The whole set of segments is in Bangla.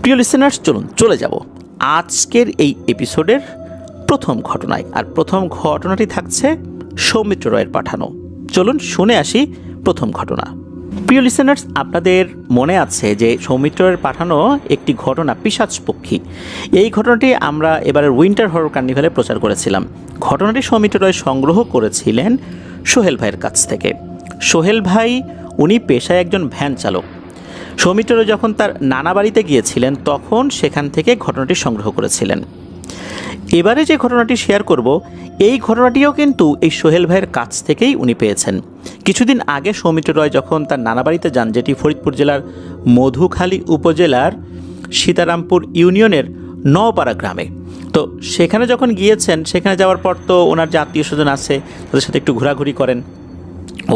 প্রিয় লিসেনার্স, চলুন চলে যাব আজকের এই এপিসোডের প্রথম ঘটনায়। আর প্রথম ঘটনাটি থাকছে সৌমিত্র রয়ের পাঠানো। চলুন শুনে আসি প্রথম ঘটনা। প্রিয় লিসেনার্স, আপনাদের মনে আছে যে সৌমিত্র রয়ের পাঠানো একটি ঘটনা পিশাচ পক্ষী। এই ঘটনাটি আমরা এবারের উইন্টার হরর কার্নিভালে প্রচার করেছিলাম। ঘটনাটি সৌমিত্র রয় সংগ্রহ করেছিলেন সোহেল ভাইয়ের কাছ থেকে। সোহেল ভাই উনি পেশায় একজন ভ্যান চালক। সৌমিত্র রয় যখন তার নানা বাড়িতে গিয়েছিলেন তখন সেখান থেকে ঘটনাটি সংগ্রহ করেছিলেন। এবারে যে ঘটনাটি শেয়ার করব, এই ঘটনাটিও কিন্তু এই সোহেল ভাইয়ের কাছ থেকেই উনি পেয়েছেন। কিছুদিন আগে সৌমিত্র রয় যখন তার নানা বাড়িতে যান, যেটি ফরিদপুর জেলার মধুখালী উপজেলার সীতারামপুর ইউনিয়নের নওপাড়া গ্রামে, তো সেখানে যখন গিয়েছেন, সেখানে যাওয়ার পর তো ওনার যে আত্মীয় স্বজন আছে তাদের সাথে একটু ঘোরাঘুরি করেন।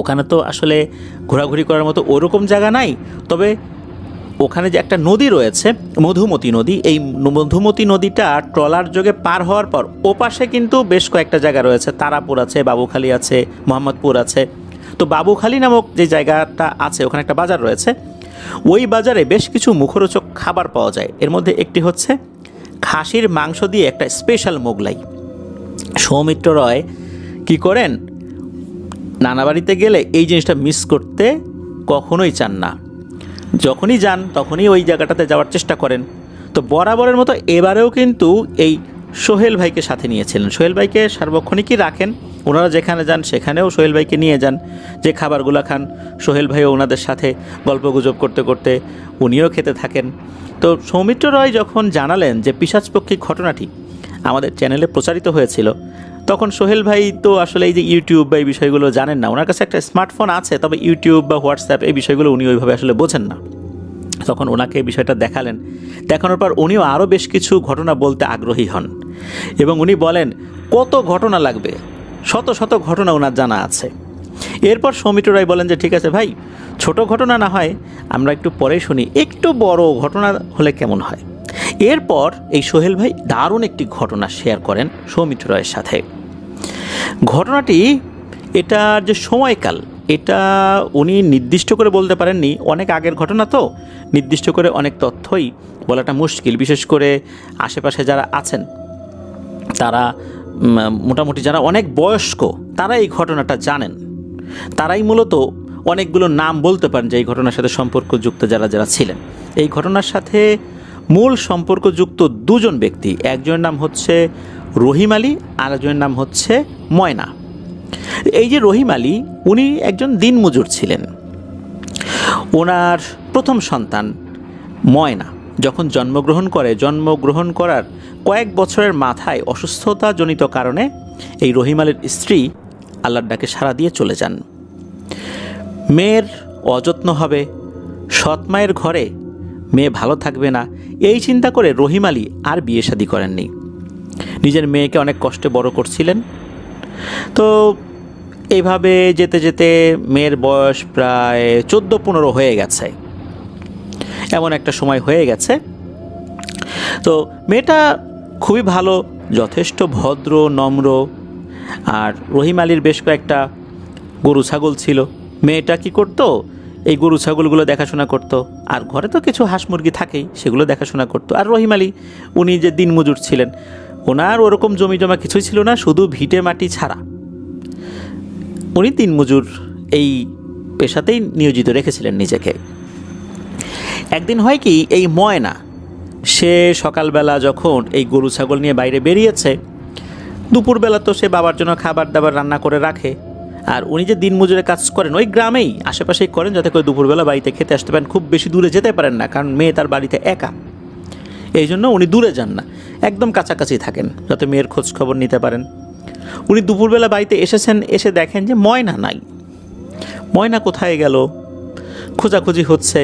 ওখানে তো আসলে ঘোরাঘুরি করার মতো ওরকম জায়গা নাই, তবে ওখানে যে একটা নদী রয়েছে মধুমতি নদী, এই মধুমতি নদীটা ট্রলার যোগে পার হওয়ার পর ওপাশে কিন্তু বেশ কয়েকটা জায়গা রয়েছে। তারাপুর আছে, বাবুখালী আছে, মোহাম্মদপুর আছে। তো বাবুখালী নামক যে জায়গাটা আছে ওখানে একটা বাজার রয়েছে। ওই বাজারে বেশ কিছু মুখরোচক খাবার পাওয়া যায়। এর মধ্যে একটি হচ্ছে খাসির মাংস দিয়ে একটা স্পেশাল মোগলাই। সৌমিত্র রয় কী করেন, নানা বাড়িতে গেলে এই জিনিসটা মিস করতে কখনোই চান না। যখনই যান তখনই ওই জায়গাটাতে যাওয়ার চেষ্টা করেন। তো বরাবরের মতো এবারেও কিন্তু এই সোহেল ভাইকে সাথে নিয়েছিলেন। সোহেল ভাইকে সার্বক্ষণিকই রাখেন, ওনারা যেখানে যান সেখানেও সোহেল ভাইকে নিয়ে যান। যে খাবারগুলো খান সোহেল ভাইও ওনাদের সাথে গল্পগুজব করতে করতে উনিও খেতে থাকেন। তো সৌমিত্র রয় যখন জানালেন যে পিশাচপক্ষী ঘটনাটি আমাদের চ্যানেলে প্রচারিত হয়েছিল, তখন সোহেল ভাই তো আসলে এই যে ইউটিউব বা এই বিষয়গুলো জানেন না। ওনার কাছে একটা স্মার্টফোন আছে, তবে ইউটিউব বা হোয়াটসঅ্যাপ এই বিষয়গুলো উনি ওইভাবে আসলে বোঝেন না। তখন ওনাকে এই বিষয়টা দেখালেন। দেখানোর পর উনিও আরও বেশ কিছু ঘটনা বলতে আগ্রহী হন এবং উনি বলেন কত ঘটনা লাগবে, শত শত ঘটনা ওনার জানা আছে। এরপর সৌমিত্র রায় বলেন যে ঠিক আছে ভাই, ছোট ঘটনা না হয় আমরা একটু পরেই শুনি, একটু বড় ঘটনা হলে কেমন হয়। এরপর এই সোহেল ভাই দারুণ একটি ঘটনা শেয়ার করেন সৌমিত্র রায়ের সাথে। ঘটনাটি, এটার যে সময়কাল এটা উনি নির্দিষ্ট করে বলতে পারেননি। অনেক আগের ঘটনা তো নির্দিষ্ট করে অনেক তথ্যই বলাটা মুশকিল। বিশেষ করে আশেপাশে যারা আছেন তারা মোটামুটি যারা অনেক বয়স্ক তারা এই ঘটনাটা জানেন। তারাই মূলত অনেকগুলো নাম বলতে পারেন যে এই ঘটনার সাথে সম্পর্কযুক্ত যারা যারা ছিলেন। এই ঘটনার সাথে মূল সম্পর্কযুক্ত দুজন ব্যক্তি, একজনের নাম হচ্ছে রহিম আলী আর একজনের নাম হচ্ছে ময়না। এই যে রহিম আলী, উনি একজন দিনমজুর ছিলেন। ওনার প্রথম সন্তান ময়না যখন জন্মগ্রহণ করার কয়েক বছরের মাথায় অসুস্থতাজনিত কারণে এই রহিম আলীর স্ত্রী আল্লাহর ডাকে সাড়া দিয়ে চলে যান। মেয়ের অযত্ন হবে, সৎ মায়ের ঘরে মেয়ে ভালো থাকবে না, এই চিন্তা করে রহিম আলী আর বিয়ে শাদী করেননি। নিজের মেয়েকে অনেক কষ্টে বড় করছিলেন। তো এইভাবে যেতে যেতে মেয়ের বয়স প্রায় 14-15 হয়ে গেছে, এমন একটা সময় হয়ে গেছে। তো মেয়েটা খুবই ভালো, যথেষ্ট ভদ্র নম্র। আর রহিম আলীর বেশ কয়েকটা গরু ছাগল ছিল। মেয়েটা কি করতো, এই গরু ছাগলগুলো দেখাশোনা করতো, আর ঘরে তো কিছু হাঁস মুরগি থাকেই, সেগুলো দেখাশোনা করতো। আর রহিম আলী উনি যে দিনমজুর ছিলেন, ওনার ওরকম জমি জমা কিছুই ছিল না, শুধু ভিটে মাটি ছাড়া উনি দিনমজুর এই পেশাতেই নিয়োজিত রেখেছিলেন নিজেকে। একদিন হয় কি, এই ময়না সে সকালবেলা যখন এই গরু ছাগল নিয়ে বাইরে বেরিয়েছে, দুপুরবেলা তো সে বাবার জন্য খাবার দাবার রান্না করে রাখে। আর উনি যে দিনমজুরে কাজ করেন ওই গ্রামেই আশেপাশেই করেন, যাতে করে দুপুরবেলা বাড়িতে খেতে আসতে পারেন। খুব বেশি দূরে যেতে পারেন না, কারণ মেয়ে তার বাড়িতে একা, এই জন্য উনি দূরে যান না, একদম কাছাকাছি থাকেন যাতে মেয়ের খোঁজ খবর নিতে পারেন। উনি দুপুরবেলা বাড়িতে এসেছেন, এসে দেখেন যে ময়না নাই। ময়না কোথায় গেল, খোঁজাখুঁজি হচ্ছে।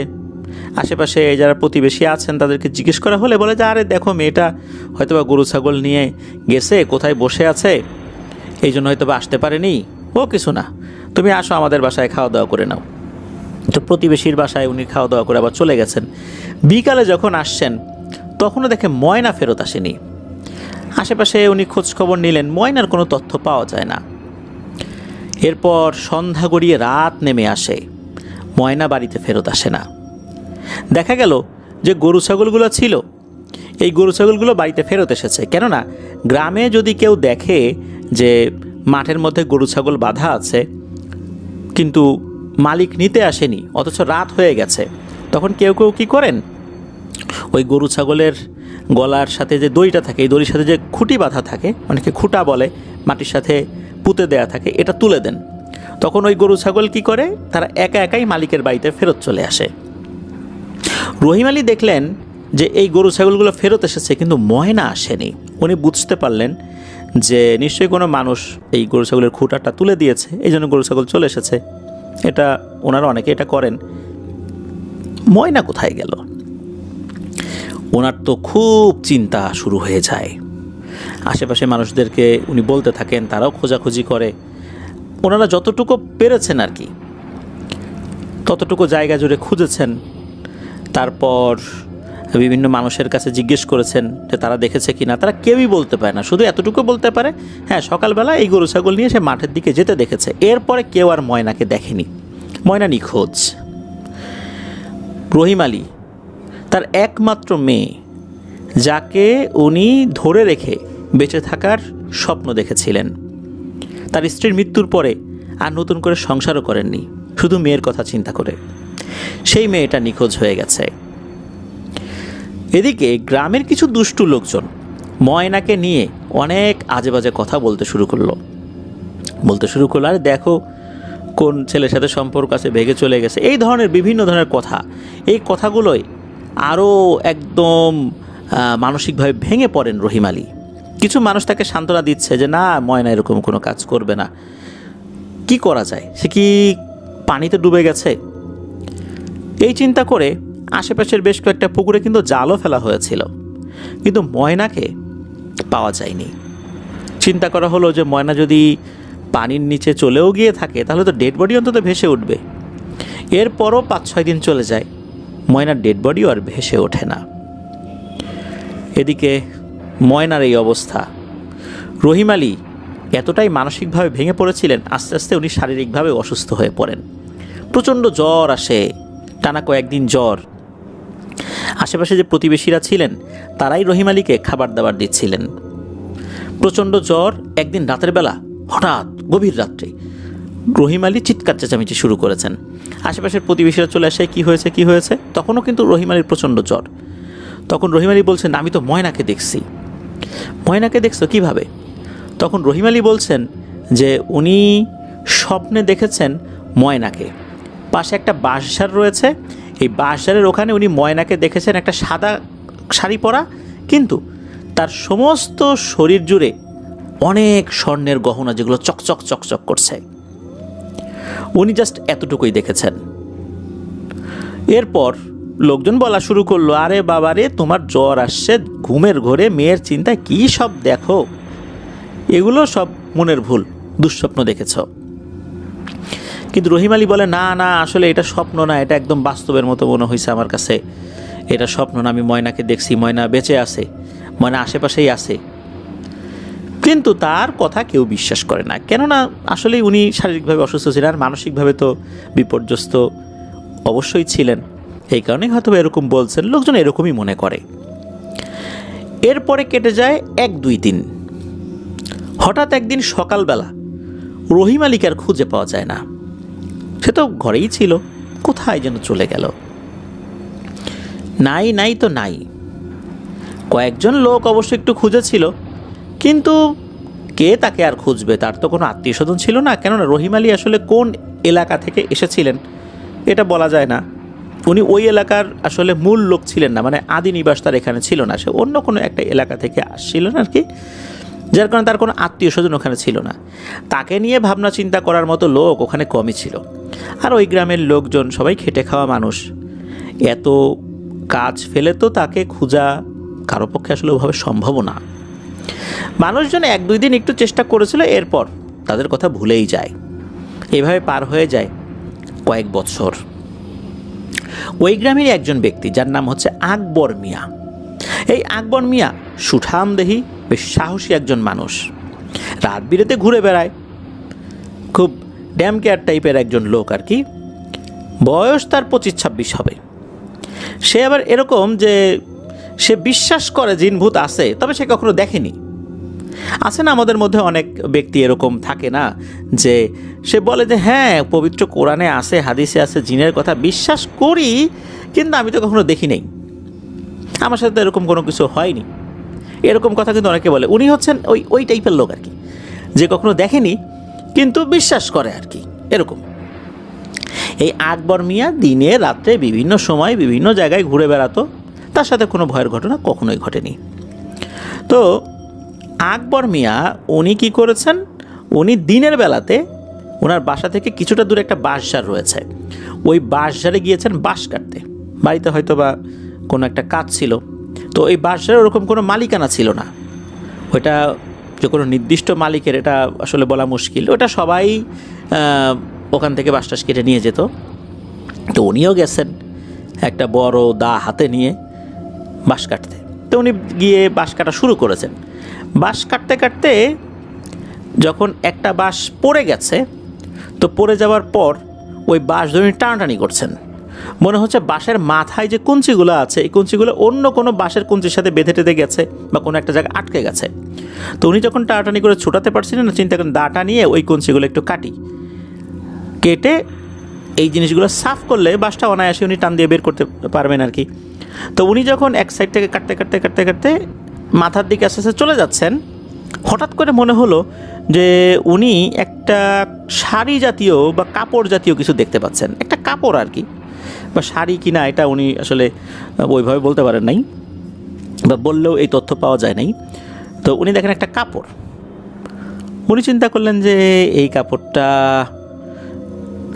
আশেপাশে যারা প্রতিবেশী আছেন তাদেরকে জিজ্ঞেস করা হলে বলে যে আরে দেখো, মেয়েটা হয়তোবা গরু ছাগল নিয়ে গেছে, কোথায় বসে আছে, এই জন্য হয়তোবা আসতে পারেনি। ও কিছু না, তুমি আসো আমাদের বাসায় খাওয়া দাওয়া করে নাও। তো প্রতিবেশীর বাসায় উনি খাওয়া দাওয়া করে আবার চলে গেছেন। বিকালে যখন আসছেন তখনও দেখে ময়না ফেরত আসেনি। আশেপাশে উনি খোঁজ খবর নিলেন, ময়নার কোনো তথ্য পাওয়া যায় না। এরপর সন্ধ্যা গড়িয়ে রাত নেমে আসে, ময়না বাড়িতে ফেরত আসে না। দেখা গেল যে গরু ছাগলগুলো ছিল, এই গরু ছাগলগুলো বাড়িতে ফেরত এসেছে। কেননা গ্রামে যদি কেউ দেখে যে মাঠের মধ্যে গরু ছাগল বাঁধা আছে কিন্তু মালিক নিতে আসেনি, অথচ রাত হয়ে গেছে, তখন কেউ কেউ কী করেন, ওই গরু ছাগলের গলার সাথে যে দড়িটা থাকে, এই দড়ির সাথে যে খুঁটি বাঁধা থাকে, অনেকে খুঁটা বলে, মাটির সাথে পুঁতে দেয়া থাকে, এটা তুলে দেন। তখন ওই গরু ছাগল কী করে, তারা একা একাই মালিকের বাড়িতে ফেরত চলে আসে। রহিম আলী দেখলেন যে এই গরু ছাগলগুলো ফেরত এসেছে কিন্তু ময়না আসেনি। উনি বুঝতে পারলেন যে নিশ্চয়ই কোনো মানুষ এই গরু ছাগলের খুঁটাটা তুলে দিয়েছে, এই জন্য গরু ছাগল চলে এসেছে। এটা ওনারা অনেকে এটা করেন। ময়না কোথায় গেল? ওনার তো খুব চিন্তা শুরু হয়ে যায়। আশেপাশে মানুষদেরকে উনি বলতে থাকেন, তারাও খোঁজাখুঁজি করে। ওনারা যতটুকু পেরেছেন আর কি, ততটুকু জায়গা জুড়ে খুঁজেছেন। তারপর বিভিন্ন মানুষের কাছে জিজ্ঞেস করেছেন যে তারা দেখেছে কি না। তারা কেউই বলতে পারে না, শুধু এতটুকু বলতে পারে, হ্যাঁ সকালবেলা এই গরু ছাগল নিয়ে সে মাঠের দিকে যেতে দেখেছে। এরপরে কেউ আর ময়নাকে দেখেনি। ময়না নিখোঁজ। রহিম আলী তার একমাত্র মেয়ে, যাকে উনি ধরে রেখে বেঁচে থাকার স্বপ্ন দেখেছিলেন, তার স্ত্রীর মৃত্যুর পরে আর নতুন করে সংসারও করেননি, শুধু মেয়ের কথা চিন্তা করে, সেই মেয়েটা নিখোঁজ হয়ে গেছে। এদিকে গ্রামের কিছু দুষ্টু লোকজন ময়নাকে নিয়ে অনেক আজে বাজে কথা বলতে শুরু করলো। আরে দেখো কোন ছেলের সাথে সম্পর্ক আছে, ভেগে চলে গেছে, এই ধরনের বিভিন্ন ধরনের কথা। এই কথাগুলোই আরও একদম মানসিকভাবে ভেঙে পড়েন রহিম আলী। কিছু মানুষ তাকে সান্ত্বনা দিচ্ছে যে না, ময়না এরকম কোনো কাজ করবে না, কি করা যায়, সে কি পানিতে ডুবে গেছে। এই চিন্তা করে আশেপাশের বেশ কয়েকটা পুকুরে কিন্তু জালও ফেলা হয়েছিল, কিন্তু ময়নাকে পাওয়া যায়নি। চিন্তা করা হলো যে ময়না যদি পানির নিচে চলেও গিয়ে থাকে তাহলে তো ডেড বডি অন্তত ভেসে উঠবে। এরপরও 5-6 দিন চলে যায়, ময়নার ডেড বডিও আর ভেসে ওঠে না। এদিকে ময়নার এই অবস্থা। রহিম আলী এতটাই মানসিকভাবে ভেঙে পড়েছিলেন, আস্তে আস্তে উনি শারীরিকভাবে অসুস্থ হয়ে পড়েন। প্রচণ্ড জ্বর আসে, টানা কয়েকদিন জ্বর। আশেপাশে যে প্রতিবেশীরা ছিলেন তারাই রহিম আলীকে খাবার দাবার দিচ্ছিলেন। প্রচণ্ড জ্বর। একদিন রাতের বেলা হঠাৎ গভীর রাত্রে রহিম আলী চিৎকার চেঁচামেচি শুরু করেছেন। আশেপাশের প্রতিবেশীরা চলে আসে, কি হয়েছে। তখনও কিন্তু রহিম আলীর প্রচণ্ড জ্বর। তখন রহিম আলী বলছেন, আমি তো ময়নাকে দেখছি। ময়নাকে দেখছো কীভাবে? তখন রহিম আলী বলছেন যে উনি স্বপ্নে দেখেছেন ময়নাকে। পাশে একটা বাঁশঝাড় রয়েছে, এই বাঁশঝাড়ের ওখানে উনি ময়নাকে দেখেছেন একটা সাদা শাড়ি পরা, কিন্তু তার সমস্ত শরীর জুড়ে অনেক স্বর্ণের গহনা, যেগুলো চকচক চকচক করছে। উনি জাস্ট এতটুকুই দেখেছেন। এরপর লোকজন বলা শুরু করলো, আরে বাবারে, তোমার জ্বর আসছে, ঘুমের ঘোরে মেয়ের চিন্তায় কী সব দেখো, এগুলো সব মনের ভুল, দুঃস্বপ্ন দেখেছ। কিন্তু রহিম আলী বলে, না না, আসলে এটা স্বপ্ন না, এটা একদম বাস্তবের মতো মনে হয়েছে আমার কাছে, এটা স্বপ্ন না, আমি ময়নাকে দেখছি, ময়না বেঁচে আছে, ময়না আশেপাশেই আছে। কিন্তু তার কথা কেউ বিশ্বাস করে না, কেননা আসলেই উনি শারীরিকভাবে অসুস্থ ছিলেন, আর মানসিকভাবে তো বিপর্যস্ত অবশ্যই ছিলেন। এই কারণেই হয়তো এরকম বলছেন, লোকজন এরকমই মনে করে। এরপরে কেটে যায় 1-2 দিন। হঠাৎ একদিন সকালবেলা রহিম আলীকে আর খুঁজে পাওয়া যায় না। সে তো ঘরেই ছিল, কোথায় যেন চলে গেল। নাই তো নাই। কয়েকজন লোক অবশ্য একটু খুঁজেছিল, কিন্তু কে তাকে আর খুঁজবে, তার তো কোনো আত্মীয় স্বজন ছিল না। কেননা রহিম আলী আসলে কোন এলাকা থেকে এসেছিলেন এটা বলা যায় না। উনি ওই এলাকার আসলে মূল লোক ছিলেন না, মানে আদি নিবাস তার এখানে ছিল না, সে অন্য কোনো একটা এলাকা থেকে আসছিলেন আর কি, যার কারণে তার কোনো আত্মীয় স্বজন ওখানে ছিল না। তাকে নিয়ে ভাবনা চিন্তা করার মতো লোক ওখানে কমই ছিল। আর ওই গ্রামের লোকজন সবাই খেটে খাওয়া মানুষ, এত কাজ ফেলে তো তাকে খোঁজা কারো পক্ষে আসলে ওভাবে সম্ভব না। মানুষজন 1-2 দিন একটু চেষ্টা করেছিল, এরপর তাদের কথা ভুলেই যায়। এভাবে পার হয়ে যায় কয়েক বছর। ওই গ্রামের একজন ব্যক্তি যার নাম হচ্ছে আকবর মিয়া। এই আকবর মিয়া সুঠামদেহী, বেশ সাহসী একজন মানুষ, রাত বিরেতে ঘুরে বেড়ায়, খুব ড্যাম কেয়ার টাইপের একজন লোক আর কি। বয়স তার 25-26 হবে। সে আবার এরকম যে সে বিশ্বাস করে জিন ভূত আছে, তবে সে কখনো দেখেনি। আছে না আমাদের মধ্যে অনেক ব্যক্তি এরকম থাকে না, যে সে বলে যে হ্যাঁ পবিত্র কোরআনে আছে, হাদিসে আছে, জিনের কথা বিশ্বাস করি, কিন্তু আমি তো কখনো দেখি নাই, আমার সাথে এরকম কোনো কিছু হয়নি। এরকম কথা কিন্তু অনেকে বলে। উনি হচ্ছেন ওই টাইপের লোক আর কি, যে কখনো দেখেনি কিন্তু বিশ্বাস করে আর কি, এরকম। এই আকবর মিয়া দিনে রাত্রে বিভিন্ন সময় বিভিন্ন জায়গায় ঘুরে বেড়াতো, তার সাথে কোনো ভয়ের ঘটনা কখনোই ঘটেনি। তো আকবর মিয়া উনি কি করেছেন, উনি দিনের বেলাতে ওনার বাসা থেকে কিছুটা দূরে একটা বাঁশঝাড় রয়েছে, ওই বাঁশঝাড়ে গিয়েছেন বাঁশ কাটতে। বাড়িতে হয়তো বা কোনো একটা কাজ ছিল, তো এই বাঁশঝাড়ে ওরকম কোনো মালিকানা ছিল না, ওইটা যে কোনো নির্দিষ্ট মালিকের এটা আসলে বলা মুশকিল, ওটা সবাই ওখান থেকে বাঁশ টাশ কেটে নিয়ে যেত। তো উনিও গেছেন একটা বড় দা হাতে নিয়ে বাঁশ কাটতে। তো উনি গিয়ে বাঁশ কাটা শুরু করেছেন। বাঁশ কাটতে কাটতে যখন একটা বাঁশ পড়ে গেছে, তো পড়ে যাওয়ার পর ওই বাঁশ ধরে টানাটানি করছেন। মনে হচ্ছে বাঁশের মাথায় যে কুঞ্চিগুলো আছে, এই কুঞ্চিগুলো অন্য কোনো বাঁশের কুঞ্চির সাথে বেঁধে টেঁধে গেছে বা কোনো একটা জায়গায় আটকে গেছে। তো উনি যখন টানাটানি করে ছোটাতে পারছিলেন না, চিন্তা করেন দাটা নিয়ে ওই কুঞ্চিগুলো একটু কেটে এই জিনিসগুলো সাফ করলে বাঁশটা অনায়াসে উনি টান দিয়ে বের করতে পারবেন আর কি। তো উনি যখন এক সাইড থেকে কাটতে কাটতে কাটতে কাটতে মাথার দিকে আস্তে আস্তে চলে যাচ্ছেন, হঠাৎ করে মনে হলো যে উনি একটা শাড়ি জাতীয় বা কাপড় জাতীয় কিছু দেখতে পাচ্ছেন, একটা কাপড় আর কি, বা শাড়ি কিনা এটা উনি আসলে ওইভাবে বলতে পারেন নাই, বা বললেও এই তথ্য পাওয়া যায় নাই। তো উনি দেখেন একটা কাপড়। উনি চিন্তা করলেন যে এই কাপড়টা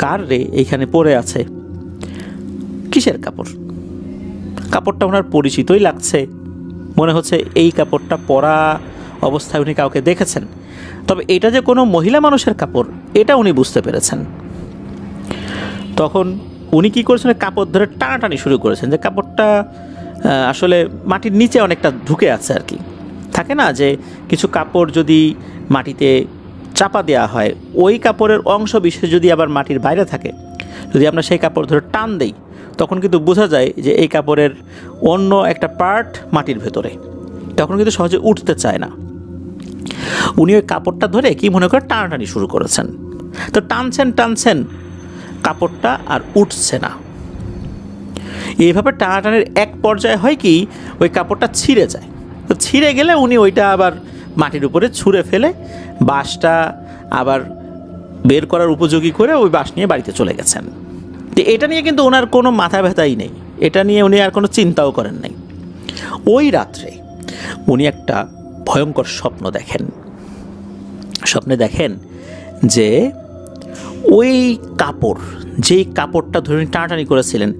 কার রে, এইখানে পড়ে আছে, কিসের কাপড়? কাপড়টা ওনার পরিচিতই লাগছে, মনে হচ্ছে এই কাপড়টা পরা অবস্থায় উনি কাউকে দেখেছেন, তবে এটা যে কোনো মহিলা মানুষের কাপড় এটা উনি বুঝতে পেরেছেন। তখন উনি কী করেছেন, কাপড় ধরে টানাটানি শুরু করেছেন, যে কাপড়টা আসলে মাটির নিচে অনেকটা ঢুকে আছে আর কি। থাকে না যে কিছু কাপড় যদি মাটিতে চাপা দেওয়া হয়, ওই কাপড়ের অংশ বিশেষ যদি আবার মাটির বাইরে থাকে, যদি আমরা সেই কাপড় ধরে টান দেই, তখন কিন্তু বোঝা যায় যে এই কাপড়ের অন্য একটা পার্ট মাটির ভেতরে, তখন কিন্তু সহজে উঠতে চায় না। উনি ওই কাপড়টা ধরে কি মনে করে টানাটানি শুরু করেছেন। তো টানছেন কাপড়টা আর উঠছে না। এইভাবে টানাটানির এক পর্যায়ে হয় কি, ওই কাপড়টা ছিঁড়ে যায়। তো ছিঁড়ে গেলে উনি ওইটা আবার মাটির উপরে ছুঁড়ে ফেলে বাঁশটা আবার বের করার উপযোগী করে ওই বাঁশ নিয়ে বাড়িতে চলে গেছেন। তো এটা নিয়ে কিন্তু ওনার কোনো মাথা ব্যথাই নেই, এটা নিয়ে উনি আর কোনো চিন্তাও করেন নাই। ওই রাত্রে উনি একটা ভয়ঙ্কর স্বপ্ন দেখেন। স্বপ্নে দেখেন যে ওই কাপড়, যেই কাপড়টা ধরে টানাটানি করেছিলেন,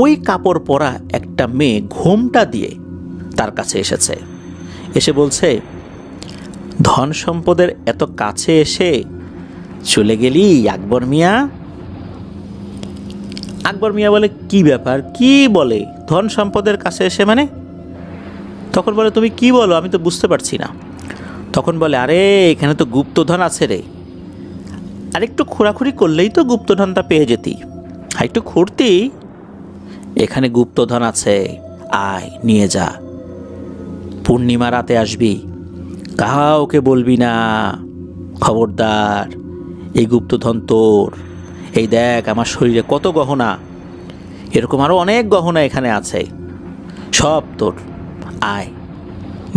ওই কাপড় পরা একটা মেয়ে ঘোমটা দিয়ে তার কাছে এসেছে। এসে বলছে, ধন সম্পদের এত কাছে এসে চলে গেলি আকবর মিয়া। আকবর মিয়া বলে, কি ব্যাপার, কি বলে ধন সম্পদের কাছে এসে মানে? তখন বলে, তুমি কি বলো, আমি তো বুঝতে পারছি না। তখন বলে, আরে এখানে তো গুপ্তধন আছে রে, আর একটু খোঁড়াখুড়ি করলেই তো গুপ্তধনটা পেয়ে যেতি, আর একটু খুঁড়তি, এখানে গুপ্তধন আছে, আয় নিয়ে যা, পূর্ণিমা রাতে আসবি, কাউকে বলবি না, খবরদার, এই গুপ্তধন তোর। এই দেখ আমার শরীরে কত গহনা, এরকম আরও অনেক গহনা এখানে আছে, সব তোর, আয়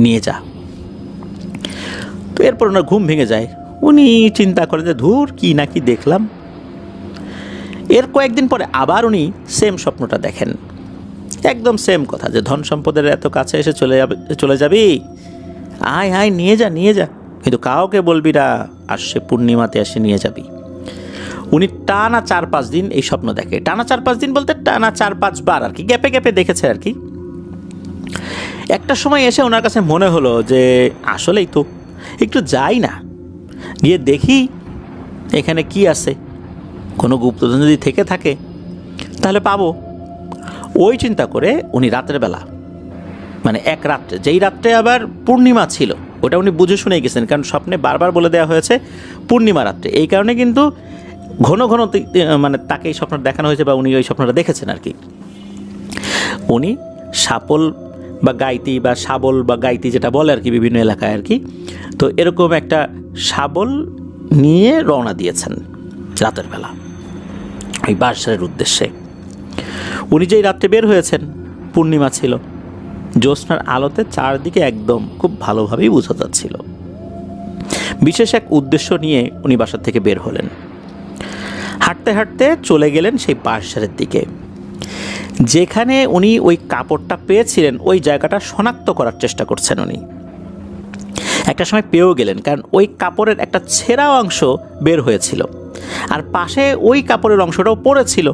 নিয়ে যা। তো এরপর ওনার ঘুম ভেঙে যায়। উনি চিন্তা করে যে ধুর, কি না কি দেখলাম। এর কয়েকদিন পরে আবার উনি সেম স্বপ্নটা দেখেন, একদম সেম কথা, যে ধন সম্পদের এত কাছে এসে চলে যাবি, আয় আয় নিয়ে যা, কিন্তু কাউকে বলবি না, আসছে পূর্ণিমাতে এসে নিয়ে যাবি। উনি টানা 4-5 দিন এই স্বপ্ন দেখে। টানা 4-5 দিন বলতে টানা 4-5 বার আর কি, গ্যাপে গ্যাপে দেখেছে আর কি। একটা সময় এসে ওনার কাছে মনে হলো যে আসলেই তো একটু যাই না, গিয়ে দেখি এখানে কি আছে, কোনো গুপ্তধন যদি থেকে থাকে তাহলে পাবো। ওই চিন্তা করে উনি রাতের বেলা, মানে এক রাত্রে, যেই রাত্রে আবার পূর্ণিমা ছিল, ওটা উনি বুঝে শুনে গেছেন, কারণ স্বপ্নে বারবার বলে দেওয়া হয়েছে পূর্ণিমা রাত্রে, এই কারণে কিন্তু ঘন ঘন মানে তাকে এই স্বপ্নটা দেখানো হয়েছে বা উনি ওই স্বপ্নটা দেখেছেন আর কি। উনি সাপল বা গাইতি বা শাবল বা গাইতি যেটা বলে আর কি বিভিন্ন এলাকায় আর কি, তো এরকম একটা শাবল নিয়ে রওনা দিয়েছেন রাতের বেলা ওই বাঁশঝাড়ের উদ্দেশ্যে। উনি যেই রাত্রে বের হয়েছেন, পূর্ণিমা ছিল, জ্যোৎস্নার আলোতে চারদিকে একদম খুব ভালোভাবেই বোঝা যাচ্ছিল। বিশেষ এক উদ্দেশ্য নিয়ে উনি বাসা থেকে বের হলেন। হাঁটতে হাঁটতে চলে গেলেন সেই বাঁশঝাড়ের দিকে। যেখানে উনি ওই কাপড়টা পেয়েছিলেন ওই জায়গাটা শনাক্ত করার চেষ্টা করছেন উনি। একটা সময় পেয়েও গেলেন, কারণ ওই কাপড়ের একটা ছেঁড়া অংশ বের হয়েছিল, আর পাশে ওই কাপড়ের অংশটাও পড়েছিল,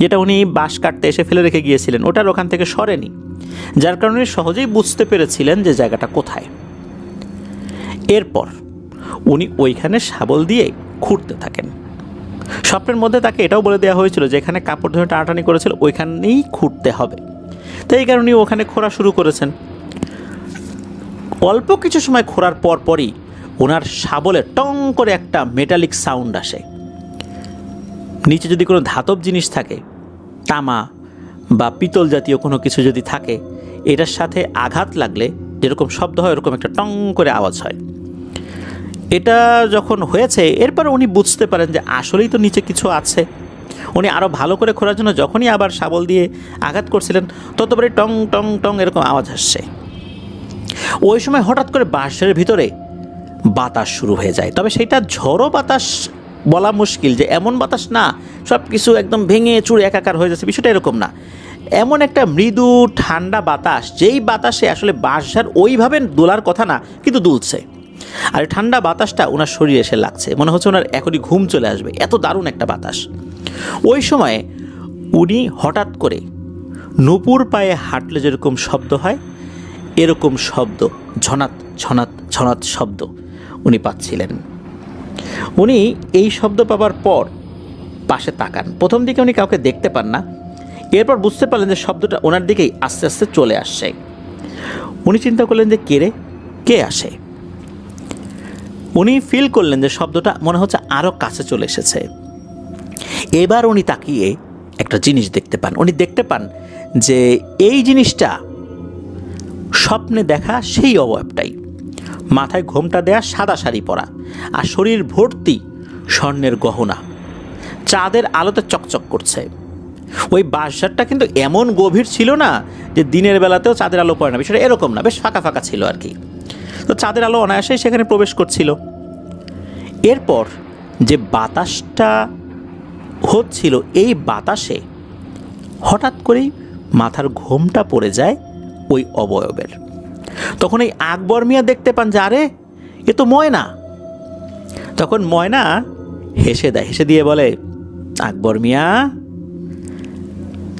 যেটা উনি বাঁশ কাটতে এসে ফেলে রেখে গিয়েছিলেন। ওটার ওখান থেকে সরেনি, যার কারণে সহজেই বুঝতে পেরেছিলেন যে জায়গাটা কোথায়। এরপর উনি ওইখানে শাবল দিয়ে খুঁড়তে থাকেন। স্বপ্নের মধ্যে তাকে এটাও বলে দেওয়া হয়েছিল যে এখানে কাপড় ধরে টানাটানি করেছিল ওইখানেই খুঁড়তে হবে, তো এই কারণে ওখানে খোঁড়া শুরু করেছেন। অল্প কিছু সময় খোঁড়ার পরই ওনার শাবলে টং করে একটা মেটালিক সাউন্ড আসে। নিচে যদি কোনো ধাতব জিনিস থাকে, তামা বা পিতল জাতীয় কোনো কিছু যদি থাকে, এটার সাথে আঘাত লাগলে যেরকম শব্দ হয় ওরকম একটা টং করে আওয়াজ হয়। এটা যখন হয়েছে এরপর উনি বুঝতে পারেন যে আসলেই তো নিচে কিছু আছে। উনি আরও ভালো করে খোঁড়ার জন্য যখনই আবার শাবল দিয়ে আঘাত করছিলেন ততবারই টং টং টং এরকম আওয়াজ আসছে। ওই সময় হঠাৎ করে বাঁশের ভিতরে বাতাস শুরু হয়ে যায়, তবে সেটা ঝড়ো বাতাস বলা মুশকিল, যে এমন বাতাস না সব কিছু একদম ভেঙে চুরে একাকার হয়ে যাচ্ছে, বিষয়টা এরকম না। এমন একটা মৃদু ঠান্ডা বাতাস, যেই বাতাসে আসলে বাঁশঝাড় ওইভাবে দোলার কথা না কিন্তু দুলছে, আর এই ঠান্ডা বাতাসটা ওনার শরীরে এসে লাগছে, মনে হচ্ছে ওনার এখনই ঘুম চলে আসবে, এত দারুণ একটা বাতাস। ওই সময়ে উনি হঠাৎ করে নূপুর পায়ে হাঁটলে যেরকম শব্দ হয় এরকম শব্দ, ঝনাত ঝনাত ঝনাত শব্দ উনি পাচ্ছিলেন। উনি এই শব্দ পাবার পর পাশে তাকান। প্রথম দিকে উনি কাউকে দেখতে পান না, এরপর বুঝতে পারলেন যে শব্দটা ওনার দিকেই আস্তে আস্তে চলে আসছে। উনি চিন্তা করলেন যে কে আসে। উনি ফিল করলেন যে শব্দটা মনে হচ্ছে আরও কাছে চলে এসেছে। এবার উনি তাকিয়ে একটা জিনিস দেখতে পান। উনি দেখতে পান যে এই জিনিসটা স্বপ্নে দেখা সেই অবয়বটাই, মাথায় ঘোমটা দেয়া, সাদা শাড়ি পরা, আর শরীর ভর্তি স্বর্ণের গহনা, চাঁদের আলোতে চকচক করছে। ওই বাঁশঝাড়টা কিন্তু এমন গভীর ছিল না যে দিনের বেলাতেও চাঁদের আলো পড়ে না, বিষয়টা এরকম না, বেশ ফাঁকা ফাঁকা ছিল আর কি। তো চাঁদের আলো অনায়াসেই সেখানে প্রবেশ করছিল। এরপর যে বাতাসটা হচ্ছিল, এই বাতাসে হঠাৎ করেই মাথার ঘোমটা পড়ে যায় ওই অবয়বের। তখন এই আকবর মিয়া দেখতে পান যে আরে এ তো ময়না। তখন ময়না হেসে দেয়, হেসে দিয়ে বলে, আকবর মিয়া,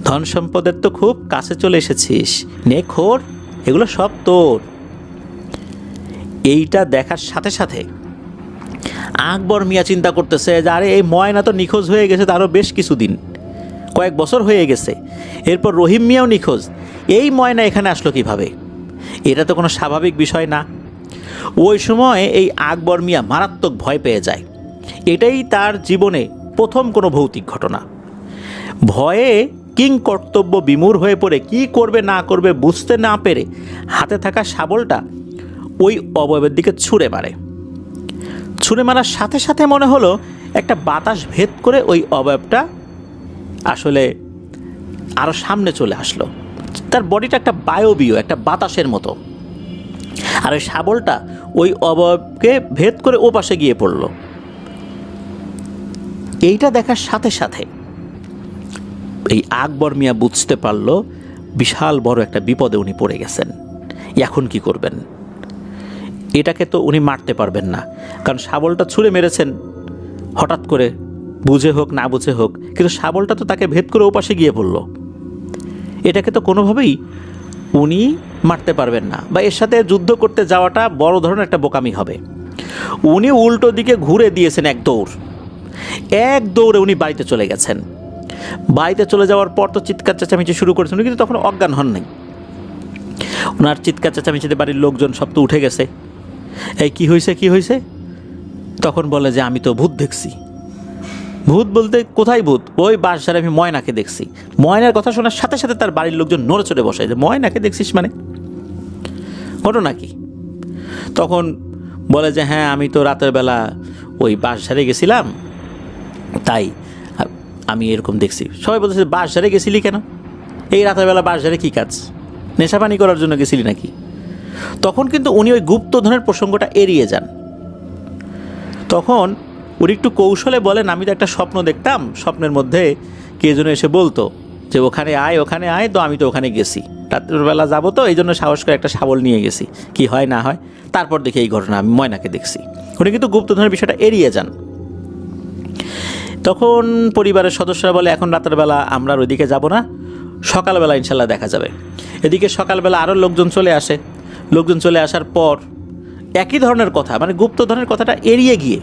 ধন সম্পদের তো খুব কাছে চলে এসেছিস, নে খোর, এগুলো সব তোর। এইটা দেখার সাথে সাথে আকবর মিয়া চিন্তা করতেছে যে আরে এই ময়না তো নিখোঁজ হয়ে গেছে তারও বেশ কিছুদিন, কয়েক বছর হয়ে গেছে। এরপর রহিম মিয়াও নিখোঁজ, এই ময়না এখানে আসলো কিভাবে? এটা তো কোনো স্বাভাবিক বিষয় না। ওই সময় এই আকবর মিয়া মারাত্মক ভয় পেয়ে যায়। এটাই তার জীবনে প্রথম কোনো ভৌতিক ঘটনা। ভয়ে কিং কর্তব্য বিমূঢ় হয়ে পড়ে কি করবে না করবে বুঝতে না পেরে হাতে থাকা শাবলটা ওই অবয়বের দিকে ছুঁড়ে মারে। ছুঁড়ে মারার সাথে সাথে মনে হলো একটা বাতাস ভেদ করে ওই অবয়বটা আসলে আরও সামনে চলে আসলো। তার বডিটা একটা বায়বীয়, একটা বাতাসের মতো, আর ওই শাবলটা ওই অবয়বকে ভেদ করে ও পাশে গিয়ে পড়ল। এইটা দেখার সাথে সাথে এই আকবর মিয়া বুঝতে পারল বিশাল বড় একটা বিপদে উনি পড়ে গেছেন। এখন কি করবেন? এটাকে তো উনি মারতে পারবেন না, কারণ শাবলটা ছুঁড়ে মেরেছেন হঠাৎ করে, বুঝে হোক না বুঝে হোক, কিন্তু শাবলটা তো তাকে ভেদ করে ওপাশে গিয়ে পড়ল। এটাকে তো কোনোভাবেই উনি মারতে পারবেন না, বা এর সাথে যুদ্ধ করতে যাওয়াটা বড় ধরনের একটা বোকামি হবে। উনি উল্টো দিকে ঘুরে দিয়েছেন এক দৌড়ে উনি বাড়িতে চলে গেছেন। বাড়িতে চলে যাওয়ার পর তো চিৎকার চেঁচামেচি শুরু করেছেন, কিন্তু তখন অজ্ঞান হন নাই। ওনার চিৎকার চেঁচামেচিতে বাড়ির লোকজন সব তো উঠে গেছে। এই কি হয়েছে? তখন বলে যে আমি তো ভূত দেখছি। ভূত বলতে কোথায় ভূত, ওই বাঁশঝাড়ে আমি ময়নাকে দেখছি। ময়নার কথা শোনার সাথে সাথে তার বাড়ির লোকজন নড়ে চড়ে বসে যে ময়নাকে দেখছিস মানে, ঘটনা কি? তখন বলে যে হ্যাঁ আমি তো রাতের বেলা ওই বাঁশঝাড়ে গেছিলাম, তাই আমি এরকম দেখছি। সবাই বলতেছে বাঁশঝাড়ে গেছিলি কেন? এই রাতের বেলা বাঁশঝাড়ে কী কাজ? নেশাপানি করার জন্য গেছিলি নাকি? তখন কিন্তু উনি ওই গুপ্তধনের প্রসঙ্গটা এড়িয়ে যান। তখন উনি একটু কৌশলে বলেন আমি তো একটা স্বপ্ন দেখতাম, স্বপ্নের মধ্যে কে যেন এসে বলতো যে ওখানে আয়, তো আমি তো ওখানে গেছি, রাত্রেবেলা যাবো তো এই জন্য সাহস করে একটা শাবল নিয়ে গেছি, কি হয় না হয় তারপর দেখি এই ঘটনা, আমি ময়নাকে দেখছি। উনি কিন্তু গুপ্তধনের বিষয়টা এড়িয়ে যান। তখন পরিবারের সদস্যরা বলে এখন রাতের বেলা আমরা আর ওইদিকে যাব না, সকালবেলা ইনশাল্লাহ দেখা যাবে। এদিকে সকালবেলা আরও লোকজন চলে আসে। লোকজন চলে আসার পর একই ধরনের কথা, মানে গুপ্তধনের কথাটা এড়িয়ে গিয়ে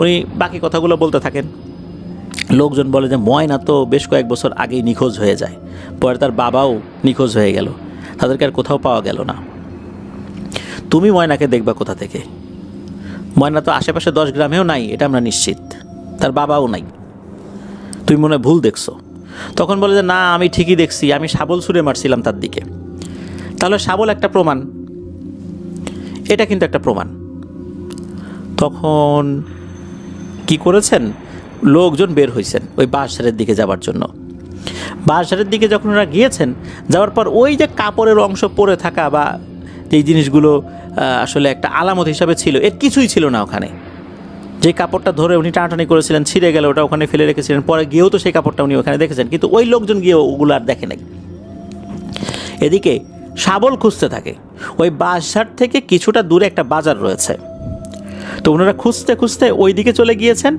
উনি বাকি কথাগুলো বলতে থাকেন। লোকজন বলে যে ময়না তো বেশ কয়েক বছর আগেই নিখোঁজ হয়ে যায়, পরে তার বাবাও নিখোঁজ হয়ে গেল, তাদেরকে আর কোথাও পাওয়া গেল না। তুমি ময়নাকে দেখবা কোথা থেকে? ময়না তো আশেপাশে 10 গ্রামেও নাই, এটা আমরা নিশ্চিত, তার বাবাও নাই, তুমি মনে হয় ভুল দেখছো। তখন বলে যে না আমি ঠিকই দেখছি, আমি শাবল ছুঁড়ে মারছিলাম তার দিকে। তাহলে শাবল একটা প্রমাণ, এটা কিন্তু একটা প্রমাণ। তখন কি করেছেন, লোকজন বের হয়েছেন ওই বাঁশঝাড়ের দিকে যাবার জন্য। বাঁশঝাড়ের দিকে যখন ওরা গিয়েছেন, যাওয়ার পর ওই যে কাপড়ের অংশ পরে থাকা বা যেই জিনিসগুলো আসলে একটা আলামত হিসাবে ছিল, এর কিছুই ছিল না ওখানে। যে কাপড়টা ধরে উনি টানাটানি করেছিলেন, ছিঁড়ে গেল, ওটা ওখানে ফেলে রেখেছিলেন, পরে গিয়েও তো সেই কাপড়টা উনি ওখানে দেখেছেন, কিন্তু ওই লোকজন গিয়ে ওগুলো আর দেখে নাই। এদিকে শাবল খুঁজতে থাকে। ওই বাঁশঝাড় থেকে কিছুটা দূরে একটা বাজার রয়েছে, তো ওনারা খুঁজতে খুঁজতে ওই দিকে চলে গিয়েছেন।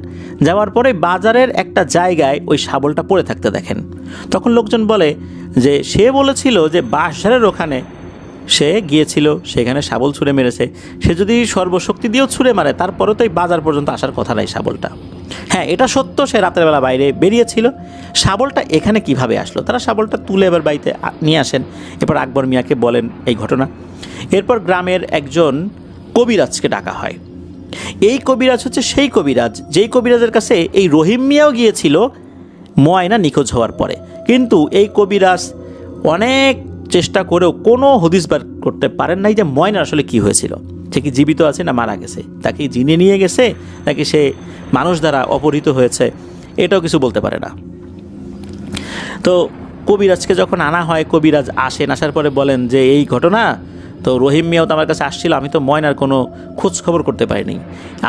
যাওয়ার পরে বাজারের একটা জায়গায় ওই শাবলটা পড়ে থাকতে দেখেন। তখন লোকজন বলে যে সে বলেছিল যে বাঁশঝাড়ের ওখানে সে গিয়েছিল, সেখানে শাবল ছুঁড়ে মেরেছে। সে যদি সর্বশক্তি দিয়েও ছুঁড়ে মারে, তারপরেও তো এই বাজার পর্যন্ত আসার কথা নাই শাবলটা। হ্যাঁ এটা সত্য, সে রাতের বেলা বাইরে বেরিয়েছিল। শাবলটা এখানে কিভাবে আসলো? তারা শাবলটা তুলে এবার বাড়িতে নিয়ে আসেন। এরপর আকবর মিয়াকে বলেন এই ঘটনা। এরপর গ্রামের একজন কবিরাজকে ডাকা হয়। এই কবিরাজ হচ্ছে সেই কবিরাজ যেই কবিরাজের কাছে এই রহিম মিয়াও গিয়েছিল ময়না নিখোঁজ হওয়ার পরে। কিন্তু এই কবিরাজ অনেক চেষ্টা করেও কোনো হদিস বার করতে পারেন নাই যে ময়নার আসলে কি হয়েছিল, সে কি জীবিত আছে না মারা গেছে, তাকে জিনে নিয়ে গেছে নাকি সে মানুষ দ্বারা অপহৃত হয়েছে, এটাও কিছু বলতে পারে না। তো কবিরাজকে যখন আনা হয়, কবিরাজ আসেন, আসার পরে বলেন যে এই ঘটনা তো রহিম মিয়াও তো আমার কাছে আসছিল, আমি তো ময়নার কোনো খোঁজ খবর করতে পারিনি।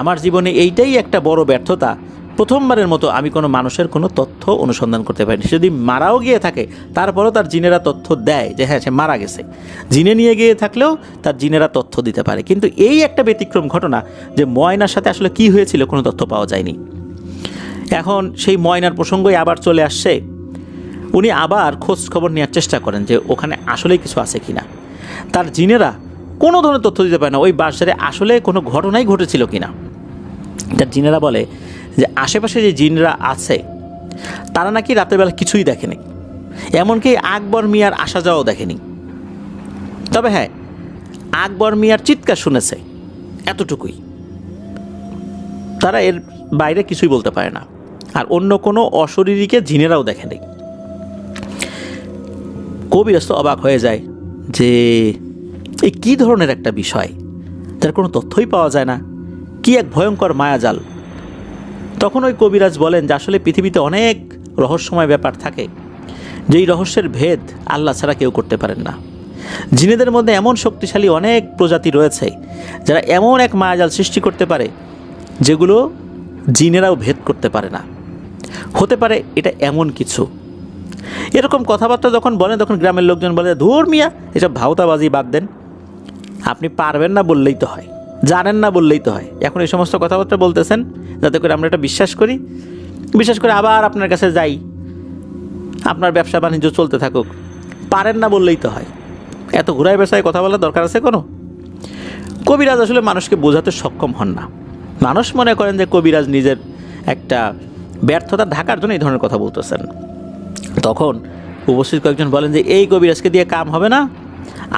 আমার জীবনে এইটাই একটা বড় ব্যর্থতা, প্রথমবারের মতো আমি কোনো মানুষের কোনো তথ্য অনুসন্ধান করতে পারিনি। সে যদি মারাও গিয়ে থাকে তারপরেও তার জিনেরা তথ্য দেয় যে হ্যাঁ সে মারা গেছে, জিনে নিয়ে গিয়ে থাকলেও তার জিনেরা তথ্য দিতে পারে। কিন্তু এই একটা ব্যতিক্রম ঘটনা যে ময়নার সাথে আসলে কি হয়েছিল কোনো তথ্য পাওয়া যায়নি। এখন সেই ময়নার প্রসঙ্গই আবার চলে আসছে। উনি আবার খোঁজ খবর নেওয়ার চেষ্টা করেন যে ওখানে আসলেই কিছু আছে কিনা। তার জিনেরা কোনো ধরনের তথ্য দিতে পারে না ওই বাঁশঝাড়ে আসলে কোনো ঘটনাই ঘটেছিল কিনা। তার জিনেরা বলে যে আশেপাশে যে জিনরা আছে তারা নাকি রাতের বেলা কিছুই দেখেনি, এমনকি আকবর মিয়ার আসা যাওয়াও দেখেনি। তবে হ্যাঁ, আকবর মিয়ার চিৎকার শুনেছে, এতটুকুই। তারা এর বাইরে কিছুই বলতে পারে না। আর অন্য কোনো অশরীরীকে জিনেরাও দেখেনি। কবিরাজ তো অবাক হয়ে যায় যে এই কী ধরনের একটা বিষয়, যার কোনো তথ্যই পাওয়া যায় না, কি এক ভয়ঙ্কর মায়াজাল। তখন ওই কবিরাজ বলেন যে আসলে পৃথিবীতে অনেক রহস্যময় ব্যাপার থাকে, যেই রহস্যের ভেদ আল্লাহ ছাড়া কেউ করতে পারেন না। জিনেদের মধ্যে এমন শক্তিশালী অনেক প্রজাতি রয়েছে যারা এমন এক মায়াজাল সৃষ্টি করতে পারে যেগুলো জিনেরাও ভেদ করতে পারে না। হতে পারে এটা এমন কিছু। এরকম কথাবার্তা যখন বলেন তখন গ্রামের লোকজন বলে ধুর মিয়া, এসব ভাওতাবাজি বাদ দেন, আপনি পারবেন না বললেই তো হয়, জানেন না বললেই তো হয়। এখন এই সমস্ত কথাবার্তা বলতেছেন যাতে করে আমরা এটা বিশ্বাস করি, বিশ্বাস করে আবার আপনার কাছে যাই, আপনার ব্যবসা বাণিজ্য চলতে থাকুক। পারেন না বললেই তো হয়, এত ঘুরায় বেসায় কথা বলার দরকার আছে কোনো? কবিরাজ আসলে মানুষকে বোঝাতে সক্ষম হন না। মানুষ মনে করেন যে কবিরাজ নিজের একটা ব্যর্থতা ঢাকার জন্য এই ধরনের কথা বলতেছেন। তখন উপস্থিত কয়েকজন বলেন যে এই কবিরাজকে দিয়ে কাম হবে না,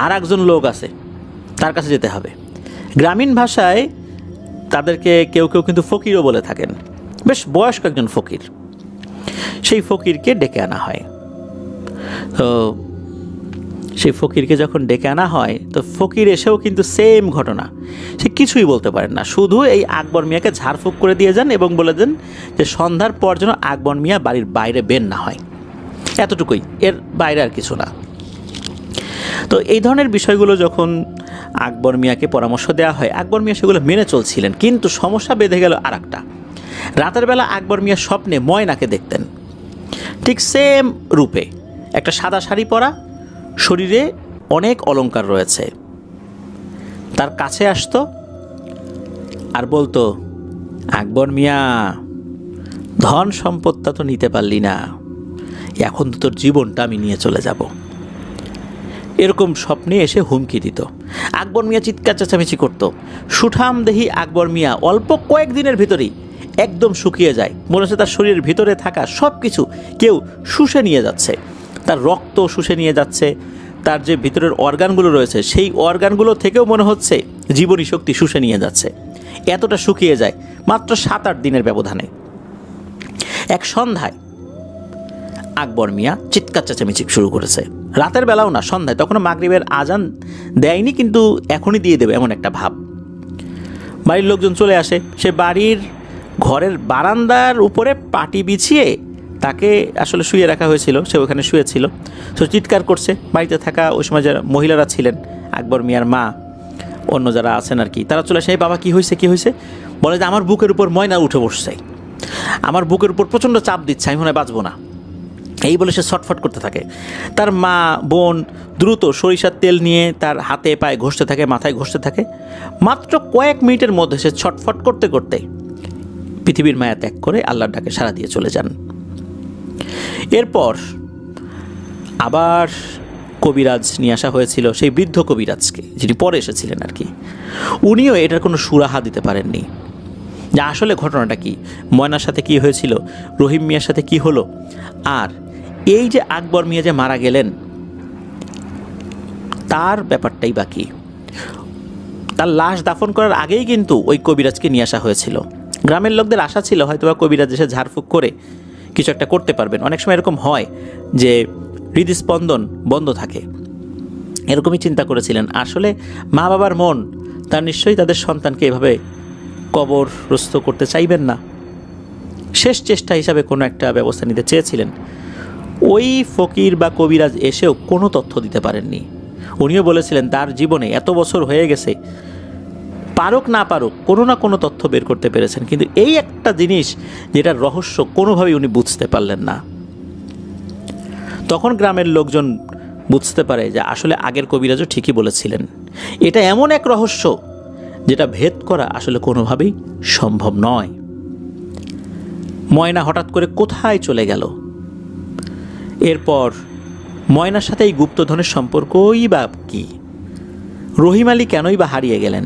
আর একজন লোক আছে, তার কাছে যেতে হবে। গ্রামীণ ভাষায় তাদেরকে কেউ কেউ কিন্তু ফকিরও বলে থাকেন। বেশ বয়স্ক একজন ফকির। সেই ফকিরকে ডেকে আনা হয়। তো সেই ফকিরকে যখন ডেকে আনা হয়, তো ফকির এসেও কিন্তু সেম ঘটনা, সে কিছুই বলতে পারেন না, শুধু এই আকবর মিয়াকে ঝাড়ফুঁক করে দিয়ে যান এবং বলে দেন যে সন্ধ্যার পর যেন আকবর মিয়া বাড়ির বাইরে বের না হয়, এতটুকুই, এর বাইরে আর কিছু না। তো এই ধরনের বিষয়গুলো যখন আকবর মিয়াকে পরামর্শ দেওয়া হয়, আকবর মিয়া সেগুলো মেনে চলছিলেন, কিন্তু সমস্যা বেঁধে গেল আর একটা। রাতের বেলা আকবর মিয়া স্বপ্নে ময়নাকে দেখতেন, ঠিক সেম রূপে, একটা সাদা শাড়ি পরা, শরীরে অনেক অলংকার রয়েছে। তার কাছে আসতো আর বলতো, আকবর মিয়া, ধন সম্পদটা তো নিতে পারলি না, এখন তো তোর জীবনটা আমি নিয়ে চলে যাব। এরকম স্বপ্নে এসে হুমকি দিত। আকবর মিয়া চিৎকার চেঁচামেচি করতো। সুঠাম দেহি আকবর মিয়া অল্প কয়েকদিনের ভিতরেই একদম শুকিয়ে যায়, মনে হচ্ছে তার শরীরের ভিতরে থাকা সব কিছু কেউ শুষে নিয়ে যাচ্ছে, তার রক্ত শুষে নিয়ে যাচ্ছে, তার যে ভিতরের অর্গানগুলো রয়েছে সেই অর্গানগুলো থেকেও মনে হচ্ছে জীবনী শক্তি শুষে নিয়ে যাচ্ছে, এতটা শুকিয়ে যায় মাত্র 7-8 দিনের ব্যবধানে। এক সন্ধ্যায় আকবর মিয়া চিৎকার চেঁচামেচি শুরু করেছে, রাতের বেলাও না, সন্ধ্যায়, তখনও মাগরিবের আজান দেয়নি, কিন্তু এখনই দিয়ে দেবে এমন একটা ভাব। বাড়ির লোকজন চলে আসে, সে বাড়ির ঘরের বারান্দার উপরে পাটি বিছিয়ে তাকে আসলে শুয়ে রাখা হয়েছিল, সে ওখানে শুয়েছিল। তো চিৎকার করছে। বাড়িতে থাকা ওই সময় যারা মহিলারা ছিলেন, আকবর মিয়ার মা, অন্য যারা আছেন আর কি, তারা চলে আসে, বাবা কী হয়েছে, কী হয়েছে? বলে যে আমার বুকের উপর ময়না উঠে বসছে, আমার বুকের উপর প্রচণ্ড চাপ দিচ্ছে, আমি মনে হয় বাঁচবো না। এই বলে সে ছটফট করতে থাকে। তার মা বোন দ্রুত সরিষার তেল নিয়ে তার হাতে পায়ে ঘষতে থাকে, মাথায় ঘষতে থাকে। মাত্র কয়েক মিনিটের মধ্যে সে ছটফট করতে করতে পৃথিবীর মায়া ত্যাগ করে আল্লাহর ডাকে সাড়া দিয়ে চলে যান। এরপর আবার কবিরাজ নিয়ে আসা হয়েছিল, সেই বৃদ্ধ কবিরাজকে, যিনি পরে এসেছিলেন আর কি। উনিও এটার কোনো সুরাহা দিতে পারেননি যে আসলে ঘটনাটা কি, ময়নার সাথে কি হয়েছিল, রহিম মিয়ার সাথে কি হলো, আর এই যে আকবর মিয়া যে মারা গেলেন তার ব্যাপারটাই বাকি। তার লাশ দাফন করার আগেই কিন্তু ওই কবিরাজকে নিয়ে আসা হয়েছিল। গ্রামের লোকদের আশা ছিল হয়তো বা কবিরাজ এসে ঝাড়ফুঁক করে কিছু একটা করতে পারবেন। অনেক সময় এরকম হয় যে হৃদস্পন্দন বন্ধ থাকে, এরকমই চিন্তা করেছিলেন। আসলে মা বাবার মন, তার নিশ্চয়ই তাদের সন্তানকে এভাবে কবরস্থ করতে চাইবেন না। শেষ চেষ্টা হিসাবে কোনো একটা ব্যবস্থা নিতে চেয়েছিলেন। ওই ফকির বা কবিরাজ এসেও কোনো তথ্য দিতে পারেননি। উনিও বলেছিলেন তার জীবনে এত বছর হয়ে গেছে, পারুক না পারুক কোনো না কোনো তথ্য বের করতে পেরেছেন, কিন্তু এই একটা জিনিস যেটার রহস্য কোনোভাবেই উনি বুঝতে পারলেন না। তখন গ্রামের লোকজন বুঝতে পারে যে আসলে আগের কবিরাজও ঠিকই বলেছিলেন, এটা এমন এক রহস্য যেটা ভেদ করা আসলে কোনোভাবেই সম্ভব নয়। ময়না হঠাৎ করে কোথায় চলে গেল? এরপর ময়নার সাথে এই গুপ্তধনের সম্পর্কই বা কি? রহিম আলী কেনই বা হারিয়ে গেলেন?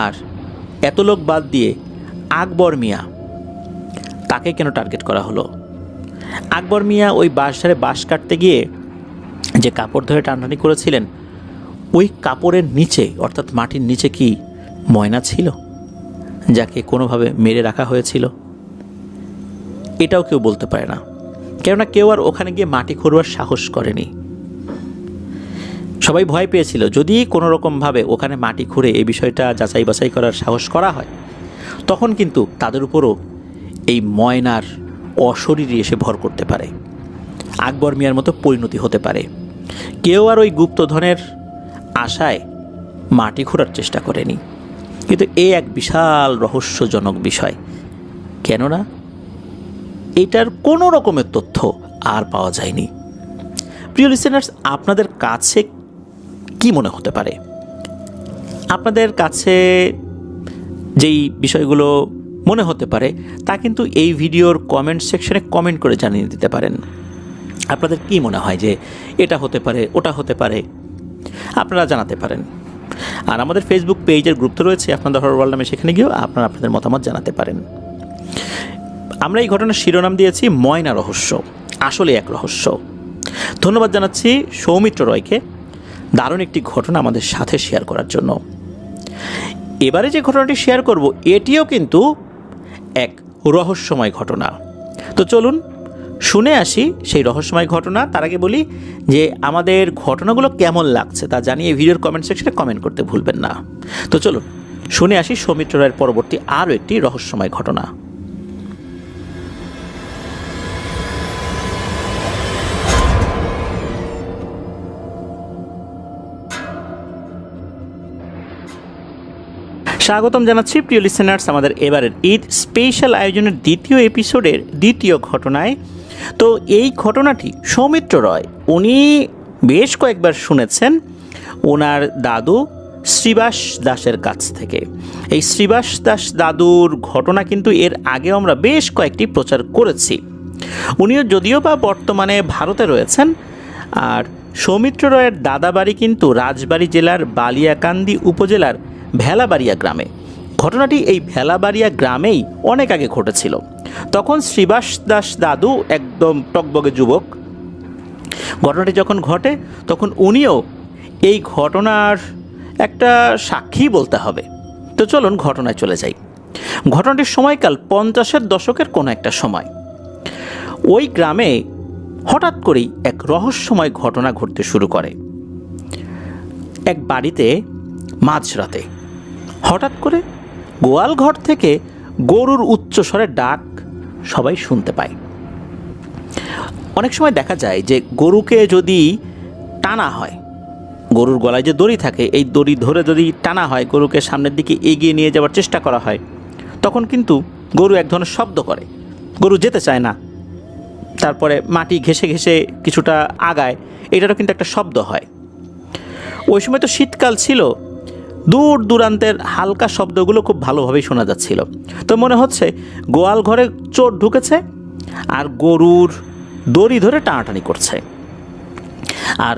আর এত লোক বাদ দিয়ে আকবর মিয়া, তাকে কেন টার্গেট করা হলো? আকবর মিয়া ওই বাঁশঝাড়ে বাঁশ কাটতে গিয়ে যে কাপড় ধরে টানাটানি করেছিলেন, ওই কাপড়ের নিচে অর্থাৎ মাটির নিচে কি ময়না ছিল যাকে কোনোভাবে মেরে রাখা হয়েছিল? এটাও কেউ বলতে পারে না, কেননা কেউ আর ওখানে গিয়ে মাটি খোঁড়ার সাহস করেনি। সবাই ভয় পেয়েছিল যদি কোনো রকমভাবে ওখানে মাটি খুঁড়ে এই বিষয়টা যাচাই বাছাই করার সাহস করা হয়, তখন কিন্তু তাদের উপরও এই ময়নার অশরীরী এসে ভর করতে পারে, আকবর মিয়ার মতো পরিণতি হতে পারে। কেউ আর ওই গুপ্তধনের আশায় মাটি খোঁড়ার চেষ্টা করেনি। কিন্তু এই এক বিশাল রহস্যজনক বিষয়, কেননা এটার কোনো রকমের তথ্য আর পাওয়া যায়নি। প্রিয় লিসেনার্স, আপনাদের কাছে কি মনে হতে পারে? আপনাদের কাছে যেই বিষয়গুলো মনে হতে পারে তা কিন্তু এই ভিডিওর কমেন্ট সেকশনে কমেন্ট করে জানিয়ে দিতে পারেন। আপনাদের কি মনে হয় যে এটা হতে পারে, ওটা হতে পারে, আপনারা জানাতে পারেন। আর আমাদের ফেসবুক পেজের গ্রুপ তো রয়েছে আপনাদের হরর ওয়ার্ল্ড নামে, সেখানে গিয়েও আপনারা আপনাদের মতামত জানাতে পারেন। আমরা এই ঘটনার শিরোনাম দিয়েছি ময়না রহস্য, আসলে এক রহস্য। ধন্যবাদ জানাচ্ছি সৌমিত্র রয়কে দারুণ একটি ঘটনা আমাদের সাথে শেয়ার করার জন্য। এবারে যে ঘটনাটি শেয়ার করব এটিও কিন্তু এক রহস্যময় ঘটনা। তো চলুন শুনে আসি সেই রহস্যময় ঘটনা। তার আগে বলি যে আমাদের ঘটনাগুলো কেমন লাগছে তা জানিয়ে ভিডিওর কমেন্ট সেকশনে কমেন্ট করতে ভুলবেন না। তো চলুন শুনে আসি সৌমিত্র রায়ের পরবর্তী আরও একটি রহস্যময় ঘটনা। স্বাগতম জানাচ্ছি প্রিয় লিসেনার্স আমাদের এবারের ঈদ স্পেশাল আয়োজনের দ্বিতীয় এপিসোডের দ্বিতীয় ঘটনায়। তো এই ঘটনাটি সৌমিত্র রয় উনি বেশ কয়েকবার শুনেছেন ওনার দাদু শ্রীবাস দাসের কাছ থেকে। এই শ্রীবাস দাস দাদুর ঘটনা কিন্তু এর আগেও আমরা বেশ কয়েকটি প্রচার করেছি। উনিও যদিও বা বর্তমানে ভারতে রয়েছেন। আর সৌমিত্র রয়ের দাদাবাড়ি কিন্তু রাজবাড়ী জেলার বালিয়াকান্দি উপজেলার ভেলাবাড়িয়া গ্রামে। ঘটনাটি এই ভেলাবাড়িয়া গ্রামেই অনেক আগে ঘটেছিল। তখন শ্রীবাস দাস দাদু একদম টকবগে যুবক। ঘটনাটি যখন ঘটে তখন উনিও এই ঘটনার একটা সাক্ষী বলতে হবে। তো চলুন ঘটনায় চলে যাই। ঘটনাটির সময়কাল 50-এর দশকের কোনো একটা সময়। ওই গ্রামে হঠাৎ করেই এক রহস্যময় ঘটনা ঘটতে শুরু করে। এক বাড়িতে মাঝরাতে হঠাৎ করে গোয়াল ঘর থেকে গরুর উচ্চস্বরে ডাক সবাই শুনতে পায়। অনেক সময় দেখা যায় যে গরুকে যদি টানা হয়, গরুর গলায় যে দড়ি থাকে এই দড়ি ধরে যদি টানা হয়, গরুকে সামনের দিকে এগিয়ে নিয়ে যাওয়ার চেষ্টা করা হয়, তখন কিন্তু গরু এক ধরনের শব্দ করে, গরু যেতে চায় না, তারপরে মাটি ঘেঁষে ঘেঁষে কিছুটা আগায়, এটারও কিন্তু একটা শব্দ হয়। ওই সময় তো শীতকাল ছিল, দূর দূরান্তের হালকা শব্দগুলো খুব ভালোভাবেই শোনা যাচ্ছিল। তো মনে হচ্ছে গোয়াল ঘরে চোর ঢুকেছে আর গরুর দড়ি ধরে টানাটানি করছে। আর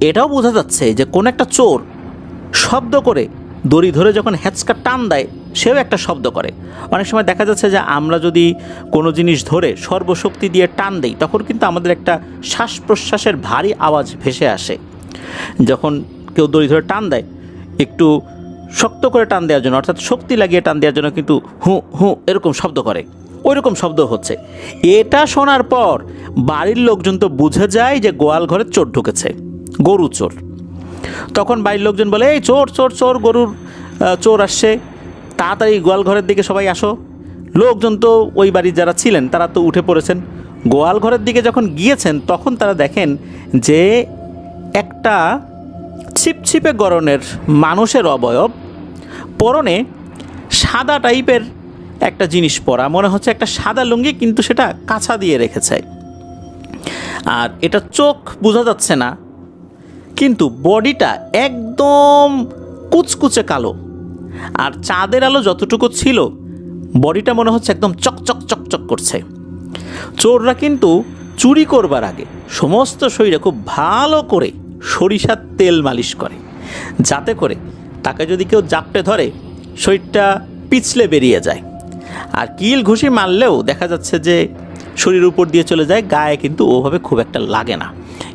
এটাও বোঝা যাচ্ছে যে কোন একটা চোর শব্দ করে দড়ি ধরে যখন হ্যাঁচকা টান দেয় সেও একটা শব্দ করে। অনেক সময় দেখা যাচ্ছে যে আমরা যদি কোনো জিনিস ধরে সর্বশক্তি দিয়ে টান দেই তখন কিন্তু আমাদের একটা শ্বাস প্রশ্বাসের ভারী আওয়াজ ভেসে আসে। যখন কেউ দড়ি ধরে টান দেয় একটু শক্ত করে টান দেওয়ার জন্য, অর্থাৎ শক্তি লাগিয়ে টান দেওয়ার জন্য কিন্তু হু হু এরকম শব্দ করে, ওই রকম শব্দ হচ্ছে। এটা শোনার পর বাড়ির লোকজন তো বুঝে যায় যে গোয়াল ঘরে চোর ঢুকেছে, গরু চোর। তখন বাড়ির লোকজন বলে, এই চোর চোর চোর, গরুর চোর আসছে, তাড়াতাড়ি গোয়াল ঘরের দিকে সবাই আসো। লোকজন তো ওই বাড়ির যারা ছিলেন তারা তো উঠে পড়েছেন। গোয়াল ঘরের দিকে যখন গিয়েছেন তখন তারা দেখেন যে একটা ছিপছিপে গড়নের মানুষের অবয়ব, পরনে সাদা টাইপের একটা জিনিস পরা, মনে হচ্ছে একটা সাদা লুঙ্গি, কিন্তু সেটা কাছা দিয়ে রেখেছে। আর এটা চোখ বোঝা যাচ্ছে না, কিন্তু বডিটা একদম কুচকুচে কালো। আর চাঁদের আলো যতটুকু ছিল বডিটা মনে হচ্ছে একদম চকচক চকচক করছে। চোররা কিন্তু চুরি করবার আগে সমস্ত শরীরে খুব ভালো করে সরিষার তেল মালিশ করে, যাতে করে তাকে যদি কেউ জাপটে ধরে শরীরটা পিছলে বেরিয়ে যায়। আর কিল ঘুষি মারলেও দেখা যাচ্ছে যে শরীরের উপর দিয়ে চলে যায়, গায়ে কিন্তু ওভাবে খুব একটা লাগে না।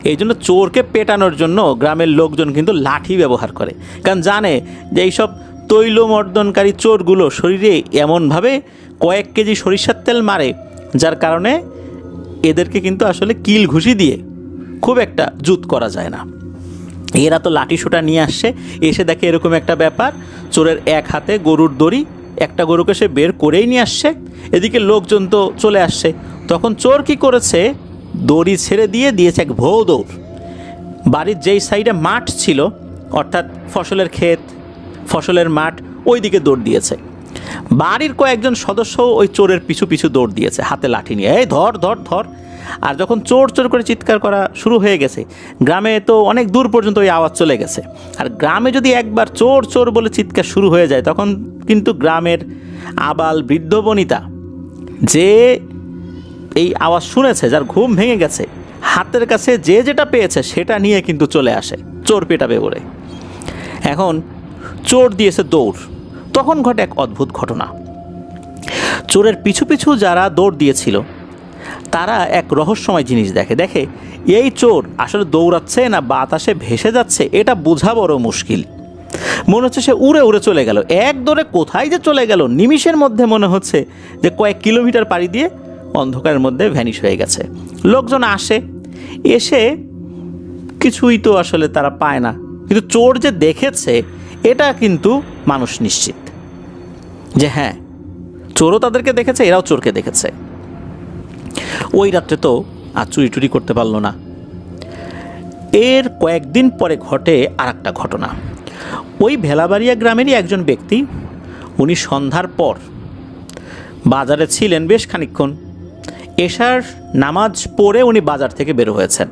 এই জন্য চোরকে পেটানোর জন্য গ্রামের লোকজন কিন্তু লাঠি ব্যবহার করে, কারণ জানে যে এইসব তৈলমর্দনকারী চোরগুলো শরীরে এমনভাবে কয়েক কেজি সরিষার তেল মারে, যার কারণে এদেরকে কিন্তু আসলে কিল ঘুষি দিয়ে খুব একটা জুত করা যায় না। এরা তো লাঠি সোটা নিয়ে আসছে, এসে দেখে এরকম একটা ব্যাপার, চোরের এক হাতে গরুর দড়ি, একটা গরুকে সে বের করেই নিয়ে আসছে, এদিকে লোকজন তো চলে আসছে। তখন চোর কি করেছে, দড়ি ছেড়ে দিয়েছে এক ভৌ দৌড়। বাড়ির যেই সাইডে মাঠ ছিল, অর্থাৎ ফসলের ক্ষেত, ফসলের মাঠ, ওই দিকে দৌড় দিয়েছে। বাড়ির কয়েকজন সদস্য ওই চোরের পিছু পিছু দৌড় দিয়েছে হাতে লাঠি নিয়ে, এই ধর ধর ধর। আর যখন চোর চোর করে চিৎকার করা শুরু হয়ে গেছে, গ্রামে তো অনেক দূর পর্যন্ত ওই আওয়াজ চলে গেছে। আর গ্রামে যদি একবার চোর চোর বলে চিৎকার শুরু হয়ে যায় তখন কিন্তু গ্রামের আবাল বৃদ্ধ বনিতা যে এই আওয়াজ শুনেছে, যার ঘুম ভেঙে গেছে, হাতের কাছে যে যেটা পেয়েছে সেটা নিয়ে কিন্তু চলে আসে চোর পেটাবে বলে। এখন চোর দিয়েছে দৌড়, তখন ঘটে এক অদ্ভুত ঘটনা। চোরের পিছু পিছু যারা দৌড় দিয়েছিল তারা এক রহস্যময় জিনিস দেখে এই চোর আসলে দৌড়াচ্ছে না বাতাসে ভেসে যাচ্ছে এটা বোঝা বড় মুশকিল। মনে হচ্ছে সে উড়ে উড়ে চলে গেল, এক দৌড়ে কোথায় যে চলে গেল, নিমিষের মধ্যে মনে হচ্ছে যে কয়েক কিলোমিটার পাড়ি দিয়ে অন্ধকারের মধ্যে ভ্যানিশ হয়ে গেছে। লোকজন আসে, এসে কিছুই তো আসলে তারা পায় না, কিন্তু চোর যে দেখেছে এটা কিন্তু মানুষ নিশ্চিত যে হ্যাঁ, চোরও তাদেরকে দেখেছে, এরাও চোরকে দেখেছে। ওই রাত্রে তো আর চুরি টুরি করতে পারলো না। এর কয়েকদিন পরে ঘটে আর একটা ঘটনা। ওই ভেলাবাড়িয়া গ্রামেরই একজন ব্যক্তি, উনি সন্ধ্যার পর বাজারে ছিলেন বেশ খানিকক্ষণ, এশার নামাজ পড়ে উনি বাজার থেকে বের হয়েছেন।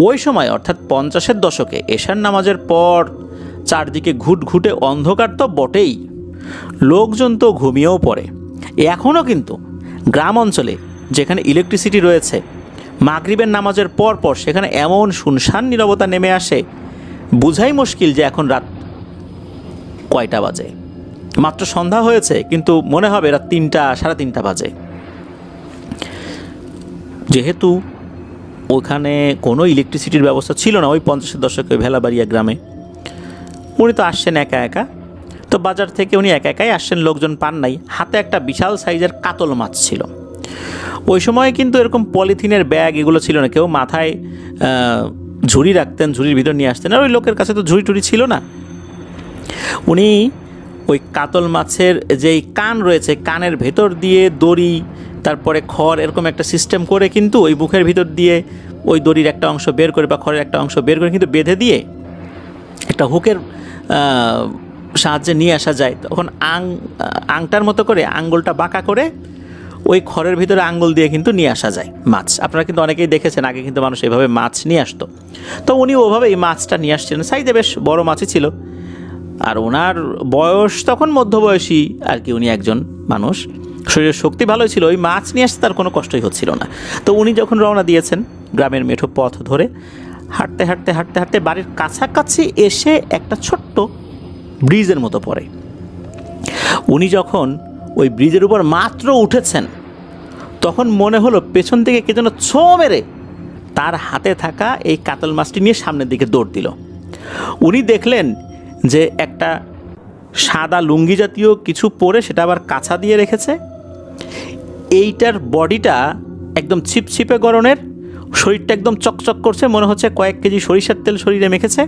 ওই সময় অর্থাৎ 50-এর দশকে এশার নামাজের পর চারদিকে ঘুটঘুটে অন্ধকার তো বটেই, লোকজন তো ঘুমিয়েও পড়ে। এখনও কিন্তু গ্রাম অঞ্চলে যেখানে ইলেকট্রিসিটি রয়েছে, মাগরিবের নামাজের পর পর সেখানে এমন শুনশান নীরবতা নেমে আসে, বুঝাই মুশকিল যে এখন রাত কয়টা বাজে। মাত্র সন্ধ্যা হয়েছে, কিন্তু মনে হবে রাত 3টা, 3:30 বাজে। যেহেতু ওখানে কোনো ইলেকট্রিসিটির ব্যবস্থা ছিল না ওই 50-এর দশকে ভেলাবাড়িয়া গ্রামে, উনি তো আসছেন একা একা। তো বাজার থেকে উনি একা একাই আসছেন, লোকজন পান নাই। হাতে একটা বিশাল সাইজের কাতল মাছ ছিল। ওই সময় কিন্তু এরকম পলিথিনের ব্যাগ এগুলো ছিল না, কেউ মাথায় ঝুড়ি রাখতেন, ঝুড়ির ভিতর নিয়ে আসতেন। আর ওই লোকের কাছে তো ঝুড়ি টুড়ি ছিল না। উনি ওই কাতল মাছের যেই কান রয়েছে, কানের ভেতর দিয়ে দড়ি, তারপরে খড়, এরকম একটা সিস্টেম করে কিন্তু ওই মুখের ভিতর দিয়ে ওই দড়ির একটা অংশ বের করে বা খড়ের একটা অংশ বের করে কিন্তু বেঁধে দিয়ে একটা হুকের সাহায্যে নিয়ে আসা যায়। তখন আংটার মতো করে আঙ্গুলটা বাঁকা করে ওই খড়ের ভিতরে আঙ্গুল দিয়ে কিন্তু নিয়ে আসা যায় মাছ। আপনারা কিন্তু অনেকেই দেখেছেন, আগে কিন্তু মানুষ এভাবে মাছ নিয়ে আসতো। তো উনি ওভাবে এই মাছটা নিয়ে আসছিলেন, সাইজে বেশ বড় মাছই ছিল। আর ওনার বয়স তখন মধ্যবয়সী আর কি, উনি একজন মানুষ, শরীরের শক্তি ভালোই ছিল, ওই মাছ নিয়ে আসতে তার কোনো কষ্টই হচ্ছিল না। তো উনি যখন রওনা দিয়েছেন গ্রামের মেঠো পথ ধরে, হাঁটতে হাঁটতে হাঁটতে হাঁটতে বাড়ির কাছাকাছি এসে একটা ছোট্ট ব্রিজের মতো পড়ে। উনি যখন ওই ব্রিজের উপর মাত্র উঠেছেন, তখন মনে হলো পেছন থেকে কে যেন ছো মেরে তার হাতে থাকা এই কাতল মাছটি নিয়ে সামনের দিকে দৌড় দিল। উনি দেখলেন যে একটা সাদা লুঙ্গি জাতীয় কিছু পরে সেটা আবার কাছা দিয়ে রেখেছে। এইটার বডিটা একদম ছিপছিপে গরনের, শরীরটা একদম চকচক করছে, মনে হচ্ছে কয়েক কেজি সরিষার তেল শরীরে মেখেছে।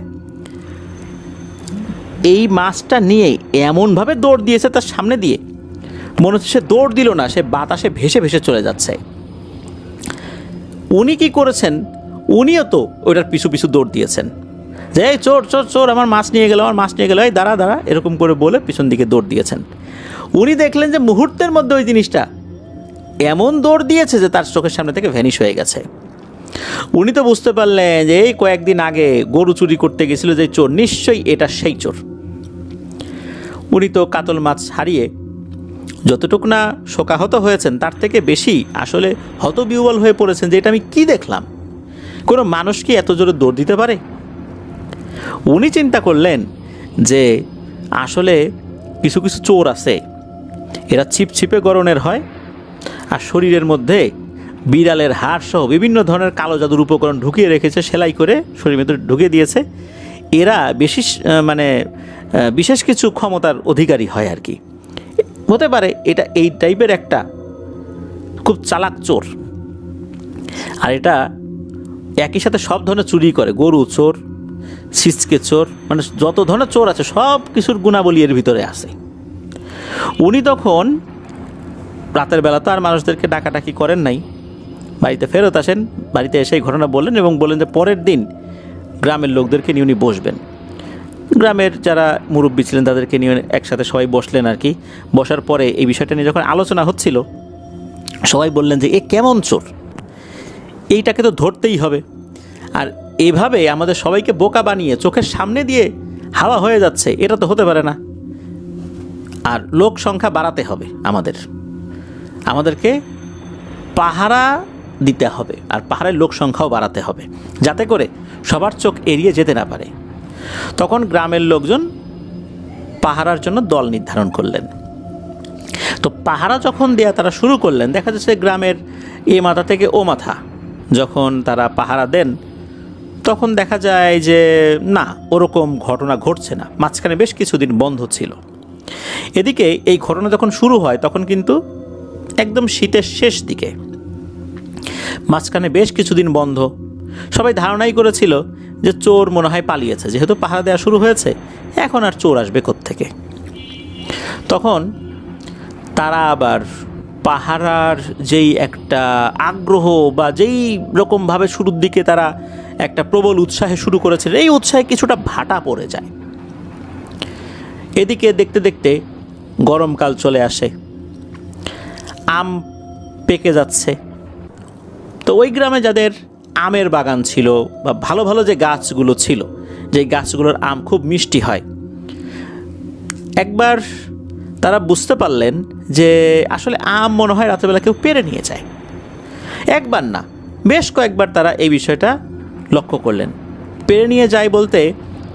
এই মাছটা নিয়ে এমনভাবে দৌড় দিয়েছে তার সামনে দিয়ে, মনে হচ্ছে সে দৌড় দিল না, সে বাতাসে ভেসে ভেসে চলে যাচ্ছে। উনি কি করেছেন, উনিও তো ওইটার পিছু পিছু দৌড় দিয়েছেন যে এই চোর চোর চোর, আমার মাছ নিয়ে গেল, আমার মাছ নিয়ে গেল, এই দাঁড়া দাঁড়া, এরকম করে বলে পিছন দিকে দৌড় দিয়েছেন। উনি দেখলেন যে মুহূর্তের মধ্যে ওই জিনিসটা এমন দৌড় দিয়েছে যে তার চোখের সামনে থেকে ভ্যানিশ হয়ে গেছে। উনি তো বুঝতে পারলেন যে এই কয়েকদিন আগে গরু চুরি করতে গেছিল যে চোর, নিশ্চয়ই এটা সেই চোর। উনি তো কাতল মাছ হারিয়ে যতটুকু না শোকাহত হয়েছেন, তার থেকে বেশি আসলে হতবিহ্বল হয়ে পড়েছেন যে এটা আমি কি দেখলাম, কোনো মানুষ কি এত জোরে দৌড় দিতে পারে। উনি চিন্তা করলেন যে আসলে কিছু কিছু চোর আছে, এরা ছিপছিপে গড়নের হয় আর শরীরের মধ্যে বিড়ালের হাড় সহ বিভিন্ন ধরনের কালো জাদুর উপকরণ ঢুকিয়ে রেখেছে, সেলাই করে শরীরের মধ্যে ঢুকিয়ে দিয়েছে। এরা বেশি বিশেষ কিছু ক্ষমতার অধিকারী হয় আর কি, হতে পারে এটা এই টাইপের একটা খুব চালাক চোর। আর এটা একই সাথে সব ধরনের চুরি করে, গরু চোর, ছিচকে চোর, মানে যত ধরনের চোর আছে সব কিছুর গুণাবলী এর ভিতরে আছে। উনি তখন রাতের বেলা তো আর মানুষদেরকে ডাকাডাকি করেন নাই, বাড়িতে ফেরত আসেন। বাড়িতে এসে এই ঘটনা বললেন এবং বললেন যে পরের দিন গ্রামের লোকদেরকে নিয়ে উনি বসবেন। গ্রামের যারা মুরব্বী ছিলেন তাদেরকে নিয়ে একসাথে সবাই বসলেন আর কি। বসার পরে এই বিষয়টা নিয়ে যখন আলোচনা হচ্ছিল, সবাই বললেন যে এ কেমন চোর, এইটাকে তো ধরতেই হবে। আর এভাবে আমাদের সবাইকে বোকা বানিয়ে চোখের সামনে দিয়ে হাওয়া হয়ে যাচ্ছে, এটা তো হতে পারে না। আর লোক সংখ্যা বাড়াতে হবে, আমাদেরকে পাহারা দিতে হবে, আর পাহাড়ের লোক সংখ্যাও বাড়াতে হবে, যাতে করে সবার চোখ এড়িয়ে যেতে না পারে। তখন গ্রামের লোকজন পাহারার জন্য দল নির্ধারণ করলেন। তো পাহারা যখন দেয়া তারা শুরু করলেন, দেখা যাচ্ছে গ্রামের এ মাথা থেকে ও মাথা যখন তারা পাহারা দেন, তখন দেখা যায় যে না, ওরকম ঘটনা ঘটছে না, মাঝখানে বেশ কিছুদিন বন্ধ ছিল। এদিকে এই ঘটনা যখন শুরু হয় তখন কিন্তু একদম শীতের শেষ দিকে, মাঝখানে বেশ কিছুদিন বন্ধ। সবাই ধারণাই করেছিল যে চোর মনে হয় পালিয়েছে, যেহেতু পাহারা দেওয়া শুরু হয়েছে, এখন আর চোর আসবে কোত্থেকে। তখন তারা আবার পাহারার যেই একটা আগ্রহ বা যেই রকমভাবে শুরুর দিকে তারা একটা প্রবল উৎসাহে শুরু করেছিল, এই উৎসাহে কিছুটা ভাটা পড়ে যায়। এদিকে দেখতে দেখতে গরমকাল চলে আসে, আম পেকে যাচ্ছে। তো ওই গ্রামে যাদের আমের বাগান ছিল বা ভালো ভালো যে গাছগুলো ছিল, যে গাছগুলোর আম খুব মিষ্টি হয়, একবার তারা বুঝতে পারলেন যে আসলে আম মনে হয় রাত্রেবেলা কেউ পেড়ে নিয়ে যায়। একবার না, বেশ কয়েকবার তারা এই বিষয়টা লক্ষ্য করলেন। পেড়ে নিয়ে যায় বলতে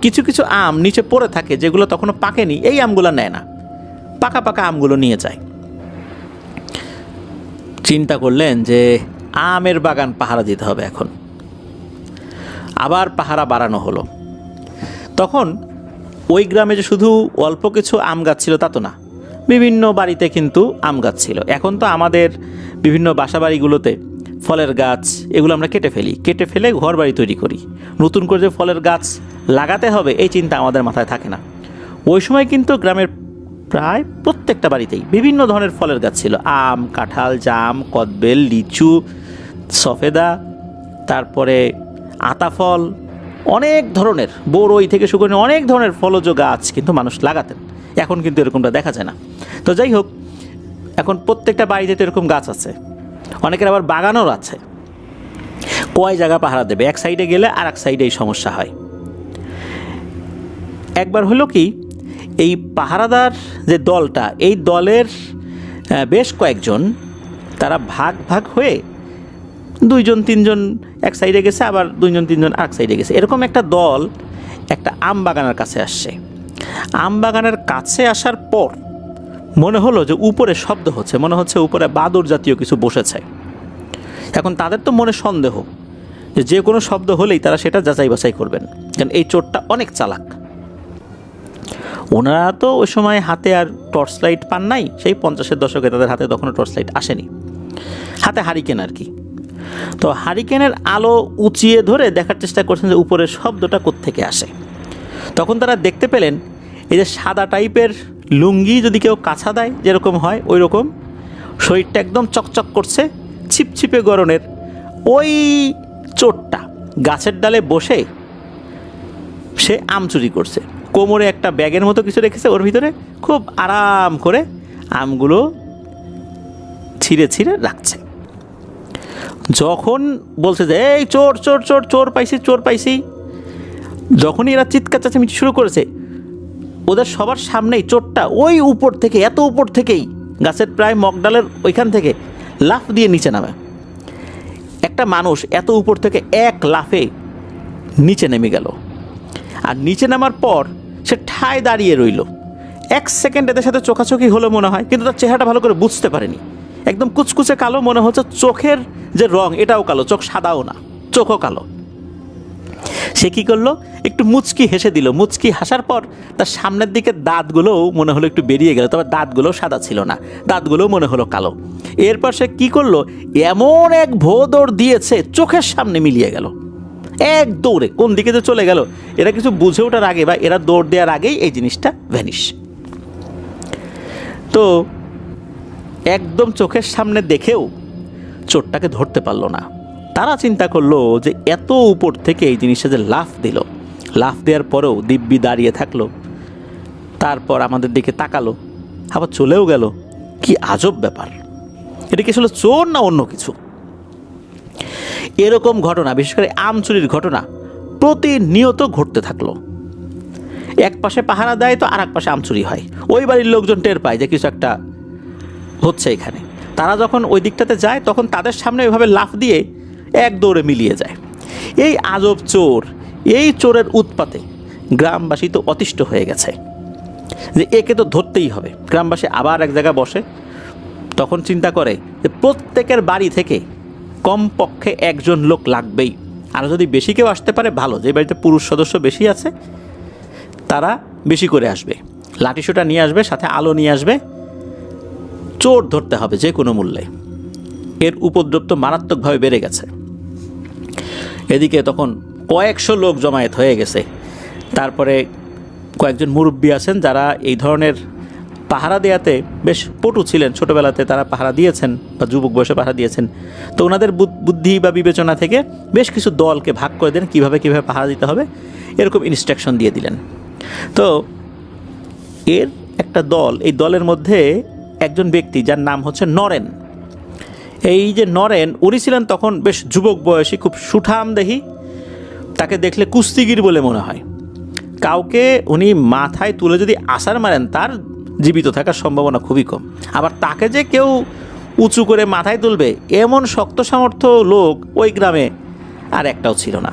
কিছু কিছু আম নিচে পড়ে থাকে যেগুলো তখনও পাকেনি, এই আমগুলো নেয় না, পাকা পাকা আমগুলো নিয়ে যায়। চিন্তা করলেন যে আমের বাগান পাহারা দিতে হবে এখন। আবার পাহারা বাড়ানো হলো। তখন ওই গ্রামে যে শুধু অল্প কিছু আম গাছ ছিল তা তো না, বিভিন্ন বাড়িতে কিন্তু আম গাছ ছিল। এখন তো আমাদের বিভিন্ন বাসাবাড়িগুলোতে ফলের গাছ এগুলো আমরা কেটে ফেলে ঘর বাড়ি তৈরি করি, নতুন করে যে ফলের গাছ লাগাতে হবে এই চিন্তা আমাদের মাথায় থাকে না। ওই সময় কিন্তু গ্রামের প্রায় প্রত্যেকটা বাড়িতেই বিভিন্ন ধরনের ফলের গাছ ছিল, আম, কাঁঠাল, জাম, কদবেল, লিচু, সফেদা, তারপরে আতাফল, অনেক ধরনের বড়ই থেকে শুরু করে অনেক ধরনের ফলজ গাছ কিন্তু মানুষ লাগাতেন। এখন কিন্তু এরকমটা দেখা যায় না। তো যাই হোক, এখন প্রত্যেকটা বাড়িতে তো এরকম গাছ আছে, অনেকের আবার বাগানও আছে। কয় জায়গা পাহারা দেবে, এক সাইডে গেলে আর এক সাইডে এই সমস্যা হয়। একবার হলো কি, এই পাহারাদার যে দলটা, এই দলের বেশ কয়েকজন তারা ভাগ ভাগ হয়ে 2-3 এক সাইডে গেছে, আবার 2-3 আরেক সাইডে গেছে। এরকম একটা দল একটা আম বাগানের কাছে আসছে। আম বাগানের কাছে আসার পর মনে হলো যে উপরে শব্দ হচ্ছে, মনে হচ্ছে উপরে বাদুড় জাতীয় কিছু বসেছে। এখন তাদের তো মনে সন্দেহ যে কোনো শব্দ হলেই তারা সেটা যাচাই বাছাই করবেন, কারণ এই চোরটা অনেক চালাক। ওনারা তো ওই সময় হাতে আর টর্চ লাইট পান নাই, সেই 50-এর দশকে তাদের হাতে তখনও টর্চ লাইট আসেনি, হাতে হারিকেন আর কি। তো হারিকেনের আলো উঁচিয়ে ধরে দেখার চেষ্টা করছেন যে উপরের শব্দটা কোত্থেকে আসে। তখন তারা দেখতে পেলেন এই যে সাদা টাইপের লুঙ্গি যদি কেউ কাছা দেয় যেরকম হয়, ওই রকম শরীরটা একদম চকচক করছে, ছিপছিপে গরনের ওই চোরটা গাছের ডালে বসে সে আম চুরি করছে। কোমরে একটা ব্যাগের মতো কিছু রেখেছে, ওর ভিতরে খুব আরাম করে আমগুলো ছিঁড়ে ছিঁড়ে রাখছে। যখন বলছে যে এই চোর চোর চোর চোর পাইছি চোর পাইছি, যখনই এরা চিৎকার চেঁচামেচি শুরু করেছে, ওদের সবার সামনেই চোরটা ওই উপর থেকে, এত উপর থেকেই, গাছের প্রায় মগডালের ওইখান থেকে লাফ দিয়ে নিচে নামে। একটা মানুষ এত উপর থেকে এক লাফে নিচে নেমে গেল। আর নিচে নামার পর সে ঠায় দাঁড়িয়ে রইল। 1 সেকেন্ড এদের সাথে চোখাচোখি হলো মনে হয়, কিন্তু তার চেহারাটা ভালো করে বুঝতে পারেনি। একদম কুচকুচে কালো, মনে হচ্ছে চোখের যে রং এটাও কালো, চোখ সাদাও না, চোখও কালো। সে কী করলো, একটু মুচকি হেসে দিল। মুচকি হাসার পর তার সামনের দিকে দাঁতগুলোও মনে হলো একটু বেরিয়ে গেল, তবে দাঁতগুলোও সাদা ছিল না, দাঁতগুলোও মনে হলো কালো। এরপর সে কী করলো, এমন এক দৌড় দিয়েছে, চোখের সামনে মিলিয়ে গেল। এক দৌড়ে কোন দিকে যে চলে গেল, এরা কিছু বুঝে ওঠার আগে বা এরা দৌড় দেওয়ার আগেই এই জিনিসটা ভ্যানিশ। তো একদম চোখের সামনে দেখেও চোরটাকে ধরতে পারলো না। তারা চিন্তা করলো যে এত উপর থেকে এই জিনিসটা যে লাফ দিল, লাফ দেওয়ার পরেও দিব্যি দাঁড়িয়ে থাকলো, তারপর আমাদের দিকে তাকালো, আবার চলেও গেল। কি আজব ব্যাপার, এটা কি আসলে চোর না অন্য কিছু? এরকম ঘটনা, বিশেষ করে আম চুরির ঘটনা প্রতিনিয়ত ঘটতে থাকলো। এক পাশে পাহারা দেয় তো আর এক পাশে আম চুরি হয়। ওই বাড়ির লোকজন টের পায় যে কিছু একটা হচ্ছে এখানে। তারা যখন ওই দিকটাতে যায় তখন তাদের সামনে ওইভাবে লাফ দিয়ে এক দৌড়ে মিলিয়ে যায়। এই আজব চোর, এই চোরের উৎপাতে গ্রামবাসী তো অতিষ্ঠ হয়ে গেছে যে একে তো ধরতেই হবে। গ্রামবাসী আবার এক জায়গায় বসে, তখন চিন্তা করে যে প্রত্যেকের বাড়ি থেকে কমপক্ষে একজন লোক লাগবেই, আরও যদি বেশি কেউ আসতে পারে ভালো, যে বাড়িতে পুরুষ সদস্য বেশি আছে তারা বেশি করে আসবে, লাঠিসোঁটা নিয়ে আসবে, সাথে আলো নিয়ে আসবে, চোর ধরতে হবে যে কোনো মূল্যে। এর উপদ্রব তো মারাত্মকভাবে বেড়ে গেছে। এদিকে তখন কয়েকশো লোক জমায়েত হয়ে গেছে। তারপরে কয়েকজন মুরব্বী আছেন যারা এই ধরনের পাহারা দেওয়াতে বেশ পটু ছিলেন, ছোটোবেলাতে তারা পাহারা দিয়েছেন বা যুবক বয়সে পাহারা দিয়েছেন। তো ওনাদের বুদ্ধি বা বিবেচনা থেকে বেশ কিছু দলকে ভাগ করে দেন কীভাবে পাহারা দিতে হবে, এরকম ইনস্ট্রাকশন দিয়ে দিলেন। তো এর একটা দল, এই দলের মধ্যে একজন ব্যক্তি যার নাম হচ্ছে নরেন। এই যে নরেন, উনি ছিলেন তখন বেশ যুবক বয়সী, খুব সুঠামদেহী, তাকে দেখলে কুস্তিগির বলে মনে হয়। কাউকে উনি মাথায় তুলে যদি আছাড় মারেন তার জীবিত থাকার সম্ভাবনা খুবই কম। আবার তাকে যে কেউ উঁচু করে মাথায় তুলবে এমন শক্ত সামর্থ্য লোক ওই গ্রামে আর একটাও ছিল না।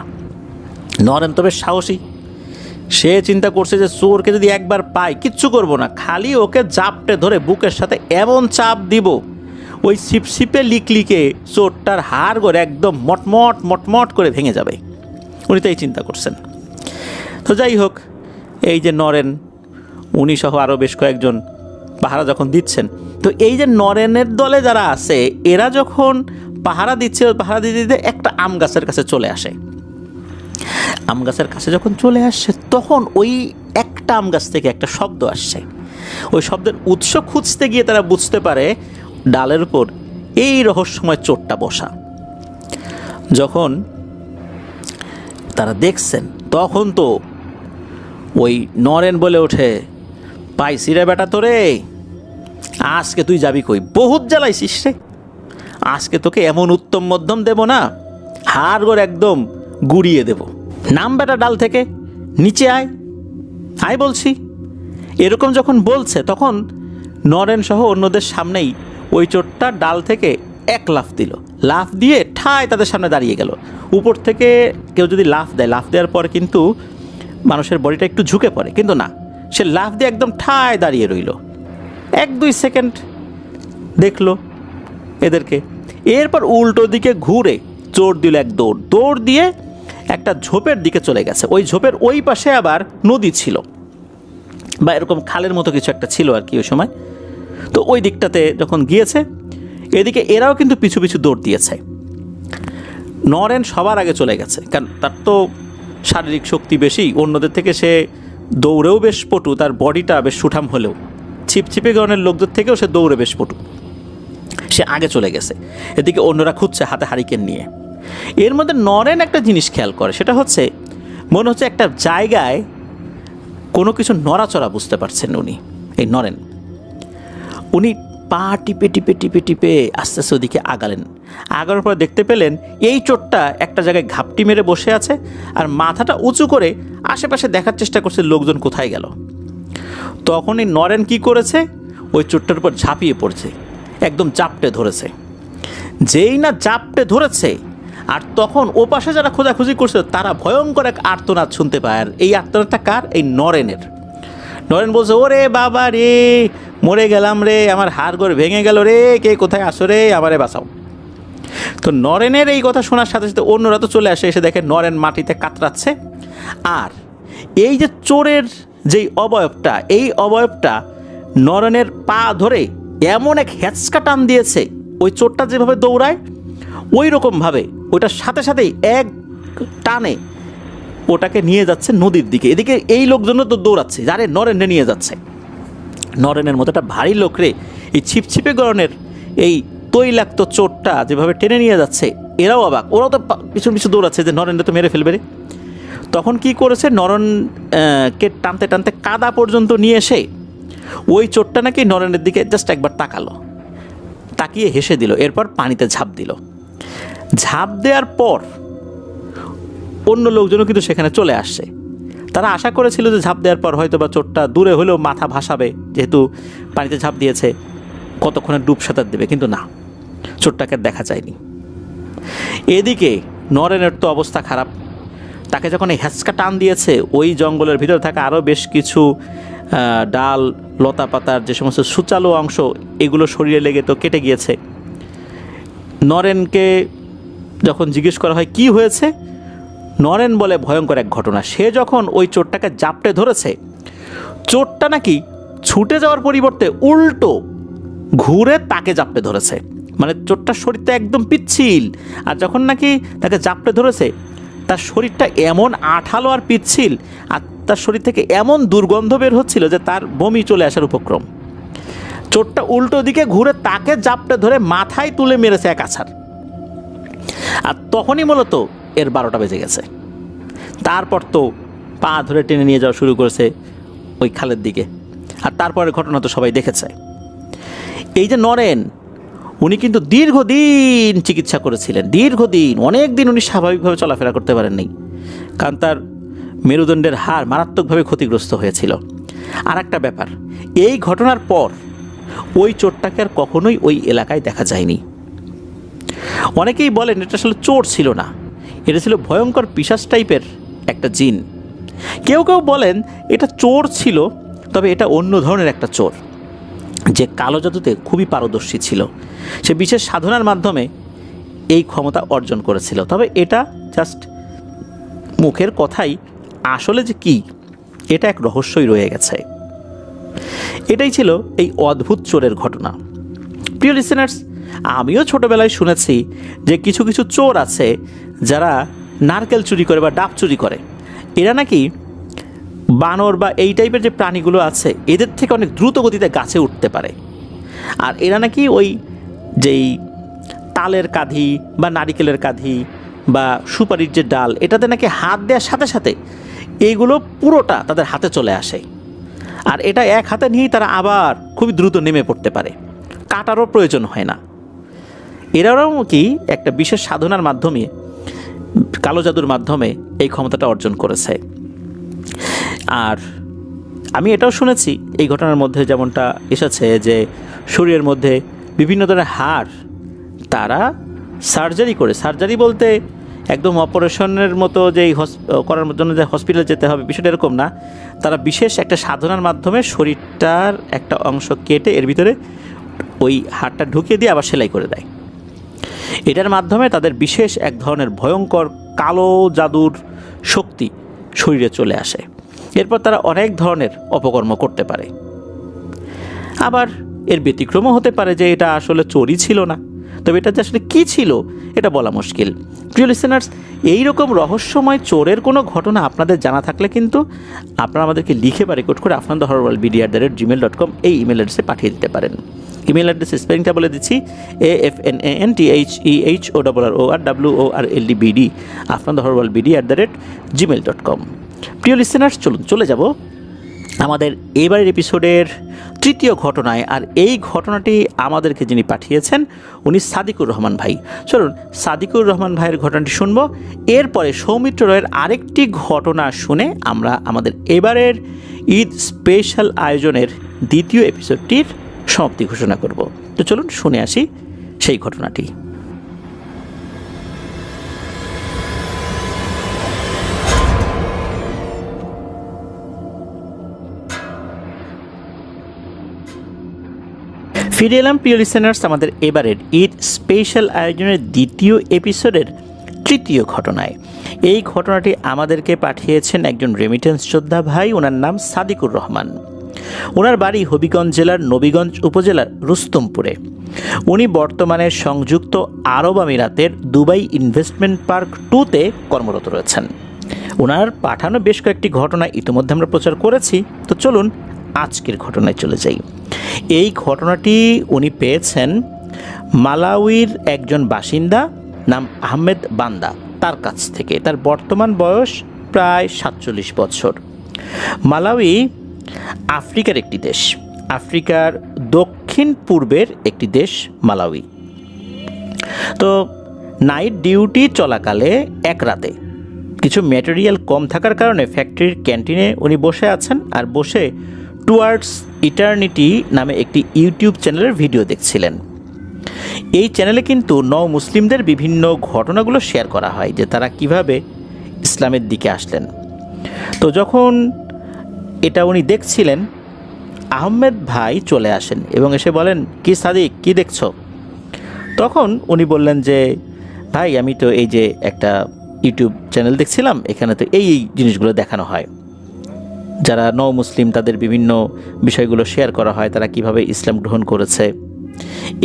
নরেন তো বেশ সাহসী। সে চিন্তা করছে যে চোরকে যদি একবার পাই কিচ্ছু করব না, খালি ওকে জাপটে ধরে বুকের সাথে এমন চাপ দিব ওই ছিপছিপে লিকলিকে চোরটার হাড় গড়ে একদম মটমট করে ভেঙে যাবে। উনি তো এই চিন্তা করছেন। তো যাই হোক, এই যে নরেন, উনি সহ আরও বেশ কয়েকজন পাহারা যখন দিচ্ছেন, তো এই যে নরেনের দলে যারা আছে এরা যখন পাহারা দিচ্ছে, পাহারা দিতে দিতে একটা আম গাছের কাছে চলে আসে। আম গাছের কাছে যখন চলে আসছে তখন ওই একটা আম গাছ থেকে একটা শব্দ আসছে। ওই শব্দের উৎস খুঁজতে গিয়ে তারা বুঝতে পারে ডালের উপর এই রহস্যময় চোরটা বসা। যখন তারা দেখছেন তখন তো ওই নরেন বলে ওঠে, পাইছি রে বেটা তোরে, আজকে তুই যাবি কই, বহুত জ্বালাইছিস রে, আজকে তোকে এমন উত্তম মধ্যম দেব না, হাড় গোড় একদম গুড়িয়ে দেব, নাম বেটা ডাল থেকে, নিচে আয় আয় বলছি। এরকম যখন বলছে তখন নরেন সহ অন্যদের সামনেই ওই চোরটা ডাল থেকে এক লাফ দিল, লাফ দিয়ে ঠায় তাদের সামনে দাঁড়িয়ে গেল। উপর থেকে কেউ যদি লাফ দেয়, লাফ দেওয়ার পর কিন্তু মানুষের বডিটা একটু ঝুঁকে পড়ে, কিন্তু না, সে লাফ দিয়ে একদম ঠায় দাঁড়িয়ে রইল। 1-2 সেকেন্ড দেখলো এদেরকে, এরপর উল্টো দিকে ঘুরে চোর দিল এক দৌড় দিয়ে একটা ঝোপের দিকে চলে গেছে। ওই ঝোপের ওই পাশে আবার নদী ছিল বা এরকম খালের মতো কিছু একটা ছিল আর কি ওই সময়। তো ওই দিকটাতে যখন গিয়েছে, এদিকে এরাও কিন্তু পিছু পিছু দৌড় দিয়েছে। নরেন সবার আগে চলে গেছে, কারণ তার তো শারীরিক শক্তি বেশি, অন্যদের থেকে সে দৌড়েও বেশ পটু, তার বডিটা বেশ সুঠাম হলেও ছিপছিপে গণের লোকদের থেকেও সে দৌড়ে বেশ পটু, সে আগে চলে গেছে। এদিকে অন্যরা খুঁজছে হাতে হারিকেন নিয়ে। এর মধ্যে নরেন একটা জিনিস খেয়াল করে, সেটা হচ্ছে মনে হচ্ছে একটা জায়গায় কোনো কিছু নড়াচড়া বুঝতে পারছেন উনি। এই নরেন উনি পা টিপে টিপে টিপে টিপে আস্তে আস্তে ওদিকে আগানোর পর দেখতে পেলেন এই চোরটা একটা জায়গায় ঘাপটি মেরে বসে আছে আর মাথাটা উঁচু করে আশেপাশে দেখার চেষ্টা করছে লোকজন কোথায় গেল। তখন এই নরেন কি করেছে, ওই চোরটার উপর ঝাঁপিয়ে পড়ছে, একদম চাপটে ধরেছে। যেই না চাপটে ধরেছে, আর তখন ও পাশে যারা খোঁজাখুঁজি করছে তারা ভয়ঙ্কর এক আর্তনাদ শুনতে পায়। আর এই আর্তনাদটা কার? এই নরেনের। নরেন বলছে, ওরে বাবা রে, মরে গেলাম রে, আমার হাড়গোড় ভেঙে গেল রে, কে কোথায় আসো রে, আমারে বাঁচাও। তো নরেনের এই কথা শোনার সাথে সাথে অন্যরা তো চলে আসে, এসে দেখে নরেন মাটিতে কাতরাচ্ছে। আর এই যে চোরের যেই অবয়বটা, এই অবয়বটা নরেনের পা ধরে এমন এক হেঁচকা টান দিয়েছে, ওই চোরটা যেভাবে দৌড়ায় ওই রকমভাবে ওইটার সাথে সাথেই এক টানে ওটাকে নিয়ে যাচ্ছে নদীর দিকে। এদিকে এই লোকজন তো দৌড়াচ্ছে, যারে নরেনে নিয়ে যাচ্ছে। নরেনের মতো একটা ভারী লোক রে, এই ছিপছিপে গরনের এই তৈলাক্ত চোরটা যেভাবে টেনে নিয়ে যাচ্ছে, এরাও অবাক, ওরাও তো পিছন পিছু দৌড়াচ্ছে যে নরেনকে তো মেরে ফেলবে রে। তখন কি করেছে, নরেনকে টানতে টানতে কাদা পর্যন্ত নিয়ে এসে ওই চোরটা নাকি নরেনের দিকে জাস্ট একবার তাকালো, তাকিয়ে হেসে দিল, এরপর পানিতে ঝাঁপ দিল। ঝাঁপ দেওয়ার পর অন্য লোকজনও কিন্তু সেখানে চলে আসছে। তারা আশা করেছিল যে ঝাঁপ দেওয়ার পর হয়তো বা চোরটা দূরে হলেও মাথা ভাসাবে, যেহেতু পানিতে ঝাঁপ দিয়েছে, কতক্ষণে ডুব সাঁতার দেবে, কিন্তু না, চোরটাকে দেখা যায়নি। এদিকে নরেনের তো অবস্থা খারাপ, তাকে যখন এই হ্যাঁচকা টান দিয়েছে, ওই জঙ্গলের ভিতরে থাকা আরও বেশ কিছু ডাল লতা পাতার যে সমস্ত সুচালো অংশ, এগুলো শরীরে লেগে তো কেটে গিয়েছে। নরেনকে যখন জিজ্ঞেস করা হয় কি হয়েছে, নরেন বলে ভয়ঙ্কর এক ঘটনা। সে যখন ওই চোরটাকে জাপটে ধরেছে, চোরটা নাকি ছুটে যাওয়ার পরিবর্তে উল্টো ঘুরে তাকে জাপটে ধরেছে। মানে চোরটার শরীরটা একদম পিচ্ছিল, আর যখন নাকি তাকে জাপটে ধরেছে তার শরীরটা এমন আঠালো আর পিচ্ছিল, আর তার শরীর থেকে এমন দুর্গন্ধ বের হচ্ছিল যে তার বমি চলে আসার উপক্রম। চোরটা উল্টো দিকে ঘুরে তাকে জাপটে ধরে মাথায় তুলে মেরেছে এক আছাড়। আর তখনই মূলত এর 12টা বেজে গেছে। তারপর তো পা ধরে টেনে নিয়ে যাওয়া শুরু করেছে ওই খালের দিকে। আর তারপরের ঘটনা তো সবাই দেখেছে। এই যে নরেন, উনি কিন্তু দীর্ঘদিন চিকিৎসা করেছিলেন, দীর্ঘদিন, অনেক দিন উনি স্বাভাবিকভাবে চলাফেরা করতে পারেননি, কারণ তার মেরুদণ্ডের হাড় মারাত্মকভাবে ক্ষতিগ্রস্ত হয়েছিল। আর একটা ব্যাপার, এই ঘটনার পর ওই চোরটাকে আর কখনোই ওই এলাকায় দেখা যায়নি। অনেকেই বলেন এটা আসলে চোর ছিল না, এটা ছিল ভয়ঙ্কর পিশাচ টাইপের একটা জিন। কেউ কেউ বলেন এটা চোর ছিল, তবে এটা অন্য ধরনের একটা চোর, যে কালো জাদুতে খুবই পারদর্শী ছিল। সে বিশেষ সাধনার মাধ্যমে এই ক্ষমতা অর্জন করেছিল। তবে এটা জাস্ট মুখের কথাই, আসলে যে কি, এটা এক রহস্যই রয়ে গেছে। এটাই ছিল এই অদ্ভুত চোরের ঘটনা। প্রিয় লিসেনার্স, আমিও ছোটোবেলায় শুনেছি যে কিছু কিছু চোর আছে যারা নারকেল চুরি করে বা ডাব চুরি করে। এরা নাকি বানর বা এই টাইপের যে প্রাণীগুলো আছে এদের থেকে অনেক দ্রুত গতিতে গাছে উঠতে পারে। আর এরা নাকি ওই যেই তালের কাঁধি বা নারিকেলের কাঁধি বা সুপারির যে ডাল, এটাতে নাকি হাত দেওয়ার সাথে সাথে এইগুলো পুরোটা তাদের হাতে চলে আসে। আর এটা এক হাতে নিয়েই তারা আবার খুবই দ্রুত নেমে পড়তে পারে, কাটারও প্রয়োজন হয় না। এরাও কি একটা বিশেষ সাধনার মাধ্যমে, কালো জাদুর মাধ্যমে এই ক্ষমতাটা অর্জন করেছে। আর আমি এটাও শুনেছি এই ঘটনার মধ্যে যেমনটা এসেছে যে শরীরের মধ্যে বিভিন্ন ধরনের হাড় তারা সার্জারি করে, সার্জারি বলতে একদম অপারেশনের মতো যেই করার জন্য যে হসপিটালে যেতে হবে, বিষয়টা এরকম না। তারা বিশেষ একটা সাধনার মাধ্যমে শরীরটার একটা অংশ কেটে এর ভিতরে ওই হাড়টা ঢুকিয়ে দিয়ে আবার সেলাই করে দেয়। এটার মাধ্যমে তাদের বিশেষ এক ধরনের ভয়ঙ্কর কালো জাদুর শক্তি শরীরে চলে আসে। এরপর তারা অনেক ধরনের অপকর্ম করতে পারে। আবার এর ব্যতিক্রমও হতে পারে যে এটা আসলে চোরই ছিল না, তবে এটা যে আসলে কী ছিল এটা বলা মুশকিল। প্রিয় লিসেনার্স, এইরকম রহস্যময় চোরের কোনো ঘটনা আপনাদের জানা থাকলে কিন্তু আপনারা আমাদেরকে লিখে বা রেকর্ড করে afnanthehorrorworldbd@gmail.com এই ইমেল অ্যাড্রেসে পাঠিয়ে দিতে পারেন। ইমেল অ্যাড্রেসের স্পেলিংটা বলে দিচ্ছি, AFNANTHEHORRORWORLDBD afnanthehorrorworldbd@gmail.com। প্রিয় লিসেনার্স, চলে যাব আমাদের এবারের এপিসোডের তৃতীয় ঘটনায়। আর এই ঘটনাটি আমাদেরকে যিনি পাঠিয়েছেন উনি সাদিকুর রহমান ভাই। চলুন সাদিকুর রহমান ভাইয়ের ঘটনাটি শুনবো। এরপরে সৌমিত্র রয়ের আরেকটি ঘটনা শুনে আমরা আমাদের এবারের ঈদ স্পেশাল আয়োজনের দ্বিতীয় এপিসোডটির সমাপ্তি ঘোষণা করব। তো চলুন শুনে আসি সেই ঘটনাটি। ফিরে এলাম প্রিয় লিসেনার্স আমাদের এবারের ঈদ স্পেশাল আয়োজনের দ্বিতীয় এপিসোডের তৃতীয় ঘটনায়। এই ঘটনাটি আমাদেরকে পাঠিয়েছেন একজন রেমিটেন্স যোদ্ধা ভাই, ওনার নাম সাদিকুর রহমান। ওনার বাড়ি হবিগঞ্জ জেলার নবীগঞ্জ উপজেলার রুস্তমপুরে। উনি বর্তমানে সংযুক্ত আরব আমিরাতের দুবাই ইনভেস্টমেন্ট পার্ক 2-তে কর্মরত রয়েছেন। ওনার পাঠানো বেশ কয়েকটি ঘটনা ইতিমধ্যে আমরা প্রচার করেছি। তো চলুন আজকের ঘটনায় চলে যাই। এই ঘটনাটি উনি পেয়েছেন মালাউইর একজন বাসিন্দা নাম আহমেদ বান্দা, তার কাছ থেকে। তার বর্তমান বয়স প্রায় 47 বছর। মালাউই আফ্রিকার একটি দেশ, আফ্রিকার দক্ষিণ পূর্বের একটি দেশ মালাউই। তো নাইট ডিউটি চলাকালে এক রাতে কিছু ম্যাটেরিয়াল কম থাকার কারণে ফ্যাক্টরির ক্যান্টিনে উনি বসে আছেন, আর বসে টুয়ার্ডস ইটার্নিটি নামে একটি ইউটিউব চ্যানেলের ভিডিও দেখছিলেন। এই চ্যানেলে কিন্তু মুসলিমদের বিভিন্ন ঘটনাগুলো শেয়ার করা হয়, যে তারা কিভাবে ইসলামের দিকে আসলেন। তো যখন এটা উনি দেখছিলেন, আহমেদ ভাই চলে আসেন এবং এসে বলেন, কি সাদিক, কি দেখছো? তখন উনি বললেন যে ভাই, আমি তো এই যে একটা ইউটিউব চ্যানেল দেখছিলাম, এখানে তো এই জিনিসগুলো দেখানো হয়, যারা মুসলিম তাদের বিভিন্ন বিষয়গুলো শেয়ার করা হয়, তারা কিভাবে ইসলাম গ্রহণ করেছে।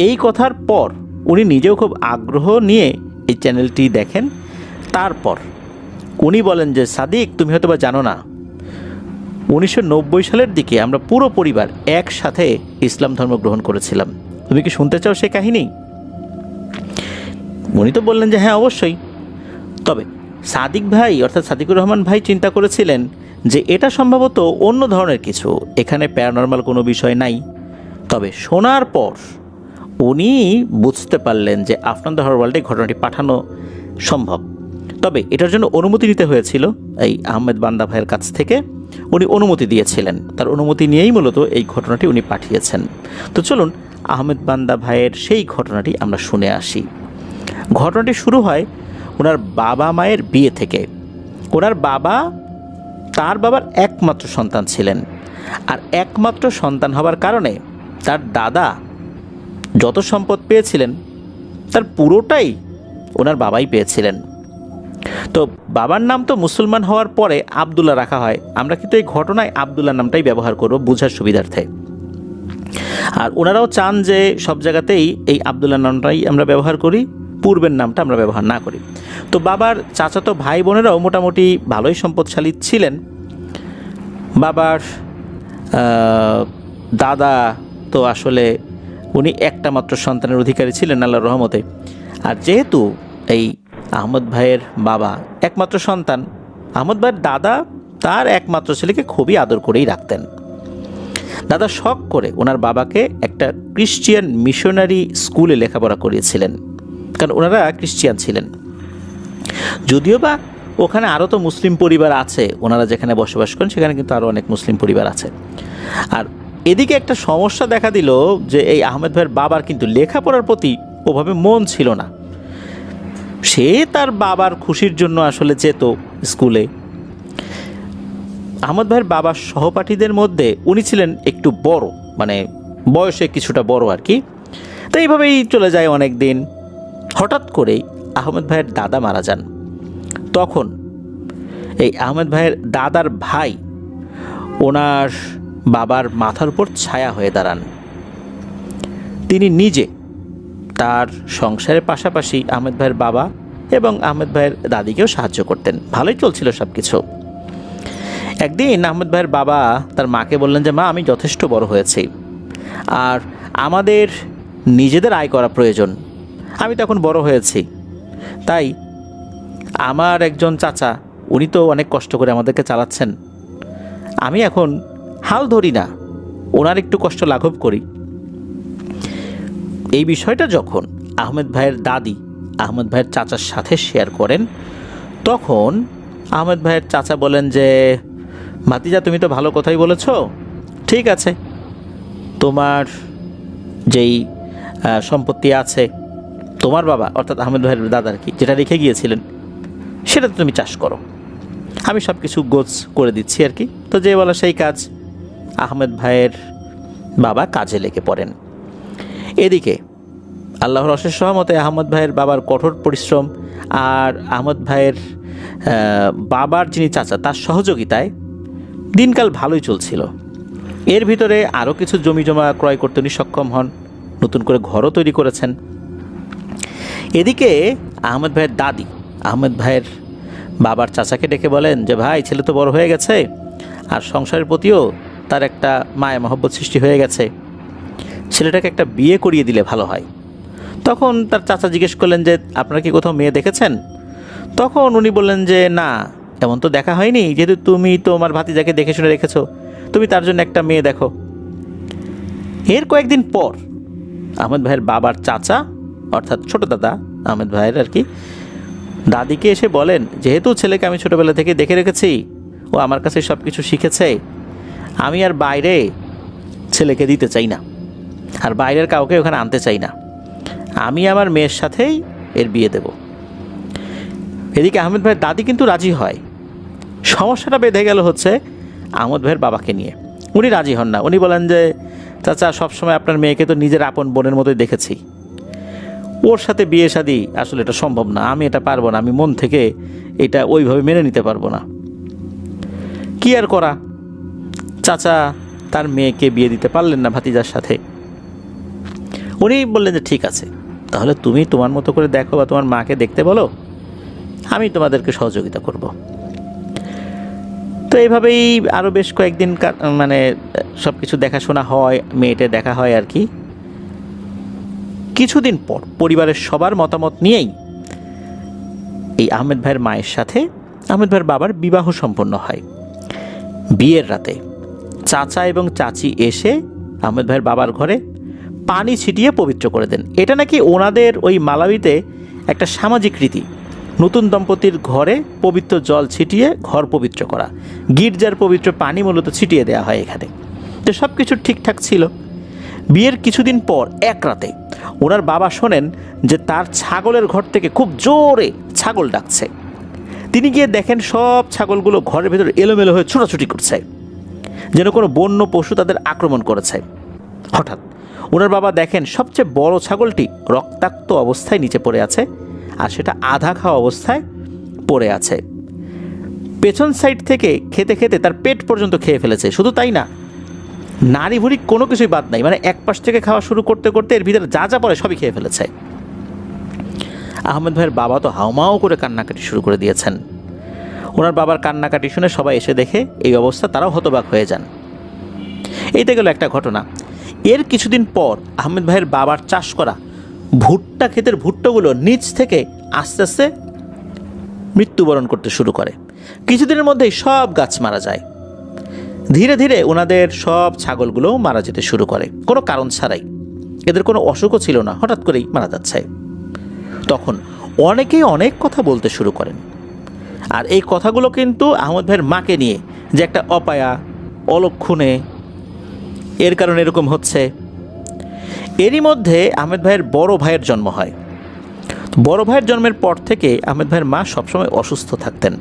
এই কথার পর উনি নিজেও খুব আগ্রহ নিয়ে এই চ্যানেলটি দেখেন। তারপর উনি বলেন যে সাদিক, তুমি হয়তো বা জানো না, 1990 সালের দিকে আমরা পুরো পরিবার একসাথে ইসলাম ধর্ম গ্রহণ করেছিলাম। তুমি কি শুনতে চাও সেই কাহিনী? উনি তো বললেন যে হ্যাঁ, অবশ্যই। তবে সাদিক ভাই অর্থাৎ সাদিকুর রহমান ভাই চিন্তা করেছিলেন যে এটা সম্ভবত অন্য ধরনের কিছু, এখানে প্যারানর্মাল কোনো বিষয় নাই। তবে শোনার পর উনি বুঝতে পারলেন যে আফটার দ্য ওয়ার্ল্ডে ঘটনাটি পাঠানো সম্ভব। তবে এটার জন্য অনুমতি নিতে হয়েছিল এই আহমেদ বান্দা ভাইয়ের কাছ থেকে। উনি অনুমতি দিয়েছিলেন, তার অনুমতি নিয়েই মূলত এই ঘটনাটি উনি পাঠিয়েছেন। তো চলুন আহমেদ বান্দা ভাইয়ের সেই ঘটনাটি আমরা শুনে আসি। ঘটনাটি শুরু হয় ওনার বাবা মায়ের বিয়ে থেকে। ওনার বাবা তার বাবার একমাত্র সন্তান ছিলেন, আর একমাত্র সন্তান হবার কারণে তার দাদা যত সম্পদ পেয়েছিলেন তার পুরোটাই ওনার বাবাই পেয়েছিলেন। তো বাবার নাম তো মুসলমান হওয়ার পরে আবদুল্লাহ রাখা হয়। আমরা কিন্তু এই ঘটনায় আবদুল্লাহ নামটাই ব্যবহার করব বোঝার সুবিধার্থে। আর ওনারাও চান যে সব জায়গাতেই এই আবদুল্লাহ নামটাই আমরা ব্যবহার করি, পূর্বের নামটা আমরা ব্যবহার না করি। তো বাবার চাচাতো ভাই বোনেরাও মোটামুটি ভালোই সম্পদশালী ছিলেন। বাবার দাদা তো আসলে উনি একটা মাত্র সন্তানের অধিকারী ছিলেন আল্লাহর রহমতে। আর যেহেতু এই আহমদ ভাইয়ের বাবা একমাত্র সন্তান, আহমদ ভাইয়ের দাদা তার একমাত্র ছেলেকে খুবই আদর করেই রাখতেন। দাদা শখ করে ওনার বাবাকে একটা ক্রিশ্চিয়ান মিশনারি স্কুলে লেখাপড়া করিয়েছিলেন, কারণ ওনারা ক্রিশ্চিয়ান ছিলেন। যদিও বা ওখানে আরও তো মুসলিম পরিবার আছে, ওনারা যেখানে বসবাস করেন সেখানে কিন্তু আরও অনেক মুসলিম পরিবার আছে। আর এদিকে একটা সমস্যা দেখা দিল যে এই আহমেদ ভাইয়ের বাবার কিন্তু লেখাপড়ার প্রতি ওভাবে মন ছিল না। সে তার বাবার খুশির জন্য আসলে যেত স্কুলে। আহমদ ভাইয়ের বাবার সহপাঠীদের মধ্যে উনি ছিলেন একটু বড়, মানে বয়সে কিছুটা বড় আর কি। তো এইভাবেই চলে যায় অনেক দিন। হঠাৎ করেই আহমদ ভাইয়ের দাদা মারা যান। তখন এই আহমদ ভাইয়ের দাদার ভাই ওনার বাবার মাথার উপর ছায়া হয়ে দাঁড়ান। তিনি নিজে তার সংসারের পাশাপাশি আহমেদ ভাইয়ের বাবা এবং আহমেদ ভাইয়ের দাদিকেও সাহায্য করতেন। ভালোই চলছিল সব কিছু। একদিন আহমেদ ভাইয়ের বাবা তার মাকে বললেন যে মা, আমি যথেষ্ট বড় হয়েছি, আর আমাদের নিজেদের আয় করা প্রয়োজন। আমি তো এখন বড় হয়েছি, তাই আমার একজন চাচা, উনি তো অনেক কষ্ট করে আমাদেরকে চালাচ্ছেন, আমি এখন হাল ধরি না, ওনার একটু কষ্ট লাঘব করি। এই বিষয়টা যখন আহমেদ ভাইয়ের দাদি আহমেদ ভাইয়ের চাচার সাথে শেয়ার করেন, তখন আহমেদ ভাইয়ের চাচা বলেন যে ভাতিজা, তুমি তো ভালো কথাই বলেছ, ঠিক আছে, তোমার যেই সম্পত্তি আছে তোমার বাবা অর্থাৎ আহমেদ ভাইয়ের দাদার কি যেটা রেখে গিয়েছিলেন সেটা তুমি চাষ করো, আমি সব কিছু গোছ করে দিচ্ছি আর কি। তো যে বলা সেই কাজ, আহমেদ ভাইয়ের বাবা কাজে লেগে পড়েন। এদিকে আল্লাহর অশেষ রহমতে আহমদ ভাইয়ের বাবার কঠোর পরিশ্রম আর আহমদ ভাইয়ের বাবার যিনি চাচা তার সহযোগিতায় দিনকাল ভালোই চলছিল। এর ভিতরে আরও কিছু জমি জমা ক্রয় করতে উনি সক্ষম হন, নতুন করে ঘরও তৈরি করেছেন। এদিকে আহমেদ ভাইয়ের দাদি আহমেদ ভাইয়ের বাবার চাচাকে ডেকে বলেন যে ভাই, ছেলে তো বড় হয়ে গেছে আর সংসারের প্রতিও তার একটা মায়া মহব্বত সৃষ্টি হয়ে গেছে, ছেলেটাকে একটা বিয়ে করিয়ে দিলে ভালো হয়। তখন তার চাচা জিজ্ঞেস করলেন যে আপনারা কি কোথাও মেয়ে দেখেছেন? তখন উনি বললেন যে না, এমন তো দেখা হয়নি, যেহেতু তুমি তোমার ভাতিজাকে দেখে শুনে রেখেছো, তুমি তার জন্য একটা মেয়ে দেখো। এর কয়েকদিন পর আহমেদ ভাইয়ের বাবার চাচা অর্থাৎ ছোট দাদা আহমেদ ভাইয়ের আর কি দাদিকে এসে বলেন, যেহেতু ছেলেকে আমি ছোটোবেলা থেকে দেখে রেখেছি, ও আমার কাছে সব কিছু শিখেছে, আমি আর বাইরে ছেলেকে দিতে চাই না, আর বাইরের কাউকে ওখানে আনতে চাই না, আমি আমার মেয়ের সাথেই এর বিয়ে দেব। এদিকে আহমেদ ভাইয়ের দাদি কিন্তু রাজি হয়। সমস্যাটা বেঁধে গেল হচ্ছে আহমেদ ভাইয়ের বাবাকে নিয়ে। উনি রাজি হন না। উনি বলেন যে চাচা, সবসময় আপনার মেয়েকে তো নিজের আপন বোনের মতোই দেখেছি, ওর সাথে বিয়ে শাদী আসলে এটা সম্ভব না, আমি এটা পারবো না, আমি মন থেকে এটা ওইভাবে মেনে নিতে পারবো না। কি আর করা, চাচা তার মেয়েকে বিয়ে দিতে পারলেন না ভাতিজার সাথে। উনি বললেন যে ঠিক আছে, তাহলে তুমি তোমার মতো করে দেখো বা তোমার মাকে দেখতে বলো, আমি তোমাদেরকে সহযোগিতা করব। তো এইভাবেই আরও বেশ কয়েকদিন মানে সব কিছু দেখাশোনা হয়, মেয়েটা দেখা হয় আর কি। কিছুদিন পর পরিবারের সবার মতামত নিয়েই এই আহমেদ ভাইয়ের মায়ের সাথে আহমেদ ভাইয়ের বাবার বিবাহ সম্পন্ন হয়। বিয়ের রাতে চাচা এবং চাচি এসে আহমেদ ভাইয়ের বাবার ঘরে পানি ছিটিয়ে পবিত্র করে দেন। এটা নাকি ওনাদের ওই মালাউইতে একটা সামাজিক রীতি, নতুন দম্পতির ঘরে পবিত্র জল ছিটিয়ে ঘর পবিত্র করা, গির্জার পবিত্র পানি মূলত ছিটিয়ে দেওয়া হয় এখানে। তো সব কিছু ঠিকঠাক ছিল। বিয়ের কিছুদিন পর এক রাতে ওনার বাবা শোনেন যে তার ছাগলের ঘর থেকে খুব জোরে ছাগল ডাকছে। তিনি গিয়ে দেখেন সব ছাগলগুলো ঘরের ভেতর এলোমেলো হয়ে ছোটাছুটি করছে, যেন কোনো বন্য পশু তাদের আক্রমণ করেছে। হঠাৎ ওনার বাবা দেখেন সবচেয়ে বড় ছাগলটি রক্তাক্ত অবস্থায় নিচে পড়ে আছে, আর সেটা আধা খাওয়া অবস্থায় পড়ে আছে। পেছন সাইড থেকে খেতে খেতে তার পেট পর্যন্ত খেয়ে ফেলেছে। শুধু তাই না, নাড়ি ভুড়ি কোনো কিছুই বাদ নাই, মানে এক পাশ থেকে খাওয়া শুরু করতে করতে এর ভিতরে যা যা পড়ে সবই খেয়ে ফেলেছে। আহমেদ ভাইয়ের বাবা তো হাউমাউ করে কান্নাকাটি শুরু করে দিয়েছেন। ওনার বাবার কান্নাকাটি শুনে সবাই এসে দেখে এই অবস্থা, তারাও হতবাক হয়ে যান। এইটা গেল একটা ঘটনা। এর কিছুদিন পর আহমেদ ভাইয়ের বাবার চাষ করা ভুট্টা ক্ষেতের ভুট্টাগুলো নিচ থেকে আস্তে আস্তে মৃত্যুবরণ করতে শুরু করে। কিছুদিনের মধ্যেই সব গাছ মারা যায়। ধীরে ধীরে ওনাদের সব ছাগলগুলোও মারা যেতে শুরু করে, কোনো কারণ ছাড়াই। এদের কোনো অসুখও ছিল না, হঠাৎ করেই মারা যাচ্ছে। তখন অনেকেই অনেক কথা বলতে শুরু করেন, আর এই কথাগুলো কিন্তু আহমেদ ভাইয়ের মাকে নিয়ে, যে একটা অপায়া, অলক্ষণে, এর কারণে এরকম হচ্ছে। এরই মধ্যে আহমেদ ভাইয়ের বড় ভাইয়ের জন্ম হয়। বড় ভাইয়ের জন্মের পর থেকে আহমেদ ভাইয়ের মা সবসময় অসুস্থ থাকতেন।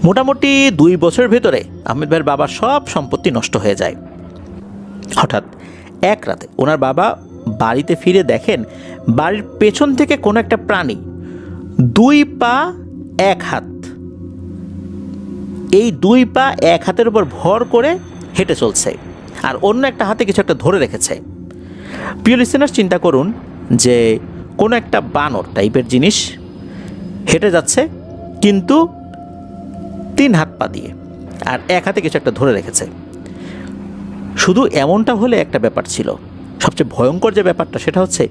মোটামুটি 2 বছরের ভেতরে আহমেদ ভাইয়ের বাবার সব সম্পত্তি নষ্ট হয়ে যায়। হঠাৎ এক রাতে ওনার বাবা বাড়িতে ফিরে দেখেন বাড়ির পেছন থেকে কোনো একটা প্রাণী 2 পা 1 হাত, এই 2 পা 1 হাতের উপর ভর করে হেঁটে চলছে, আর অন্য একটা হাতে কিছু একটা ধরে রেখেছে। প্রিয় লিসেনার, চিন্তা করুন যে কোনো একটা বানর টাইপের জিনিস হেঁটে যাচ্ছে, কিন্তু 3 হাত পা দিয়ে, আর 1 হাতে কিছু একটা ধরে রেখেছে। শুধু এমনটা হলে একটা ব্যাপার ছিল, সবচেয়ে ভয়ঙ্কর যে ব্যাপারটা সেটা হচ্ছে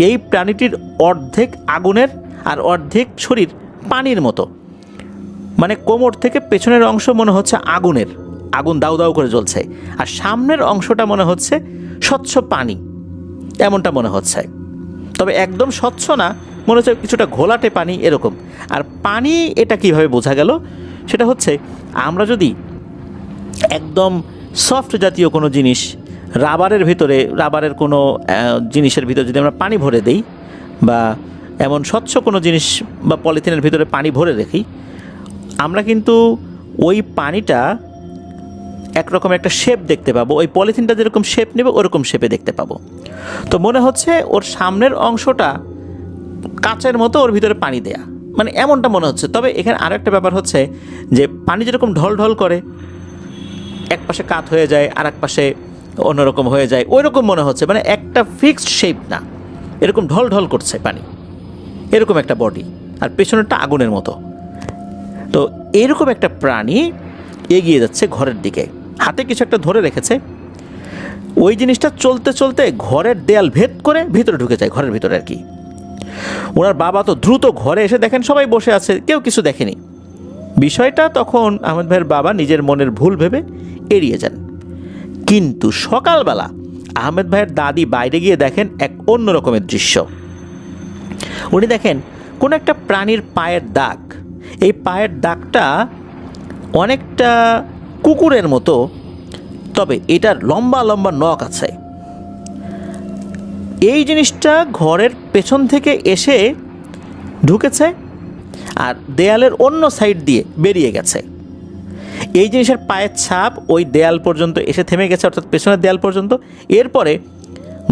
এই প্রাণীটির অর্ধেক আগুনের আর অর্ধেক শরীর পানির মতো, মানে কোমর থেকে পেছনের অংশ মনে হচ্ছে আগুনের, আগুন দাউ দাউ করে জ্বলছে, আর সামনের অংশটা মনে হচ্ছে স্বচ্ছ পানি, এমনটা মনে হচ্ছে। তবে একদম স্বচ্ছ না, মনে হচ্ছে কিছুটা ঘোলাটে পানি এরকম। আর পানি এটা কিভাবে বোঝা গেল, সেটা হচ্ছে আমরা যদি একদম সফট জাতীয় কোনো জিনিস, রাবারের ভিতরে, রাবারের কোনো জিনিসের ভিতরে যদি আমরা পানি ভরে দেই, বা এমন স্বচ্ছ কোনো জিনিস বা পলিথিনের ভিতরে পানি ভরে রাখি, আমরা কিন্তু ওই পানিটা একরকম একটা শেপ দেখতে পাবো। ওই পলিথিনটা যেরকম শেপ নেবে ওরকম শেপে দেখতে পাবো। তো মনে হচ্ছে ওর সামনের অংশটা কাচের মতো, ওর ভিতরে পানি দেয়া, মানে এমনটা মনে হচ্ছে। তবে এখানে আরও একটা ব্যাপার হচ্ছে যে পানি যেরকম ঢল ঢল করে, এক পাশে কাত হয়ে যায় আর এক পাশে অন্যরকম হয়ে যায়, ওই রকম মনে হচ্ছে, মানে একটা ফিক্সড শেপ না, এরকম ঢল ঢল করছে পানি, এরকম একটা বডি, আর পেছনেরটা আগুনের মতো। তো এরকম একটা প্রাণী এগিয়ে যাচ্ছে ঘরের দিকে, হাতে কিছু একটা ধরে রেখেছে। ওই জিনিসটা চলতে চলতে ঘরের দেয়াল ভেদ করে ভিতরে ঢুকে যায়, ঘরের ভিতরে আর কি। ওনার বাবা তো দ্রুত ঘরে এসে দেখেন সবাই বসে আছে, কেউ কিছু দেখেনি। বিষয়টা তখন আহমেদ ভাইয়ের বাবা নিজের মনের ভুল ভেবে এড়িয়ে যান। কিন্তু সকালবেলা আহমেদ ভাইয়ের দাদি বাইরে গিয়ে দেখেন এক অন্য রকমের দৃশ্য। উনি দেখেন কোন একটা প্রাণীর পায়ের দাগ, এই পায়ের দাগটা অনেকটা কুকুরের মতো, তবে এটার লম্বা লম্বা নখ আছে। এই জিনিসটা ঘরের পেছন থেকে এসে ঢুকেছে আর দেয়ালের অন্য সাইড দিয়ে বেরিয়ে গেছে। এই জিনিসের পায়ের ছাপ ওই দেয়াল পর্যন্ত এসে থেমে গেছে, অর্থাৎ পেছনের দেয়াল পর্যন্ত। এরপরে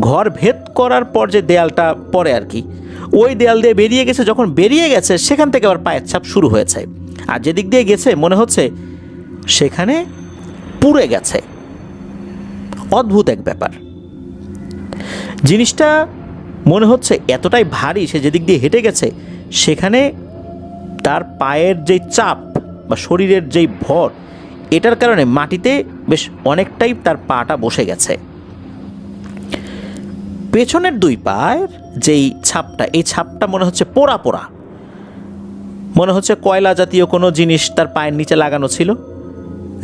ঘর ভেদ করার পর যে দেয়ালটা পড়ে আর কি, ওই দেয়াল দিয়ে বেরিয়ে গেছে। যখন বেরিয়ে গেছে সেখান থেকে আবার পায়ের ছাপ শুরু হয়েছে, আর যেদিক দিয়ে গেছে মনে হচ্ছে সেখানে পুড়ে গেছে। অদ্ভুত এক ব্যাপার। জিনিসটা মনে হচ্ছে এতটাই ভারী, সে যেদিক দিয়ে হেঁটে গেছে সেখানে তার পায়ের যেই চাপ বা শরীরের যেই ভর, এটার কারণে মাটিতে বেশ অনেকটাই তার পাটা বসে গেছে। পেছনের দুই পায়ের যেই ছাপটা, এই ছাপটা মনে হচ্ছে পোড়া পোড়া, মনে হচ্ছে কয়লা জাতীয় কোনো জিনিস তার পায়ের নিচে লাগানো ছিল,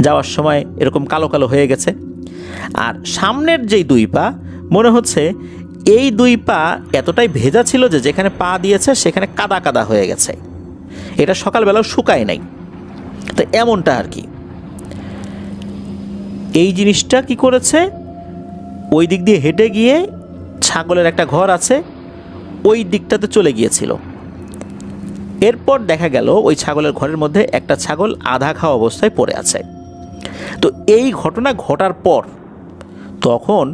যাওয়ার সময় এরকম কালো কালো হয়ে গেছে। আর সামনের যেই দুই পা, মনে হচ্ছে এই দুই পা এতটাই ভেজা ছিল যে যেখানে পা দিয়েছে সেখানে কাদা কাদা হয়ে গেছে, এটা সকালবেলাও শুকায় নাই। তো এমনটা আর কি। এই জিনিসটা কি করেছে, ওই দিক দিয়ে হেঁটে গিয়ে ছাগলের একটা ঘর আছে, ওই দিকটাতে চলে গিয়েছিল। এরপর দেখা গেল ওই ছাগলের ঘরের মধ্যে একটা ছাগল আধা খাওয়া অবস্থায় পড়ে আছে। তো এই ঘটনা ঘটার পর তখন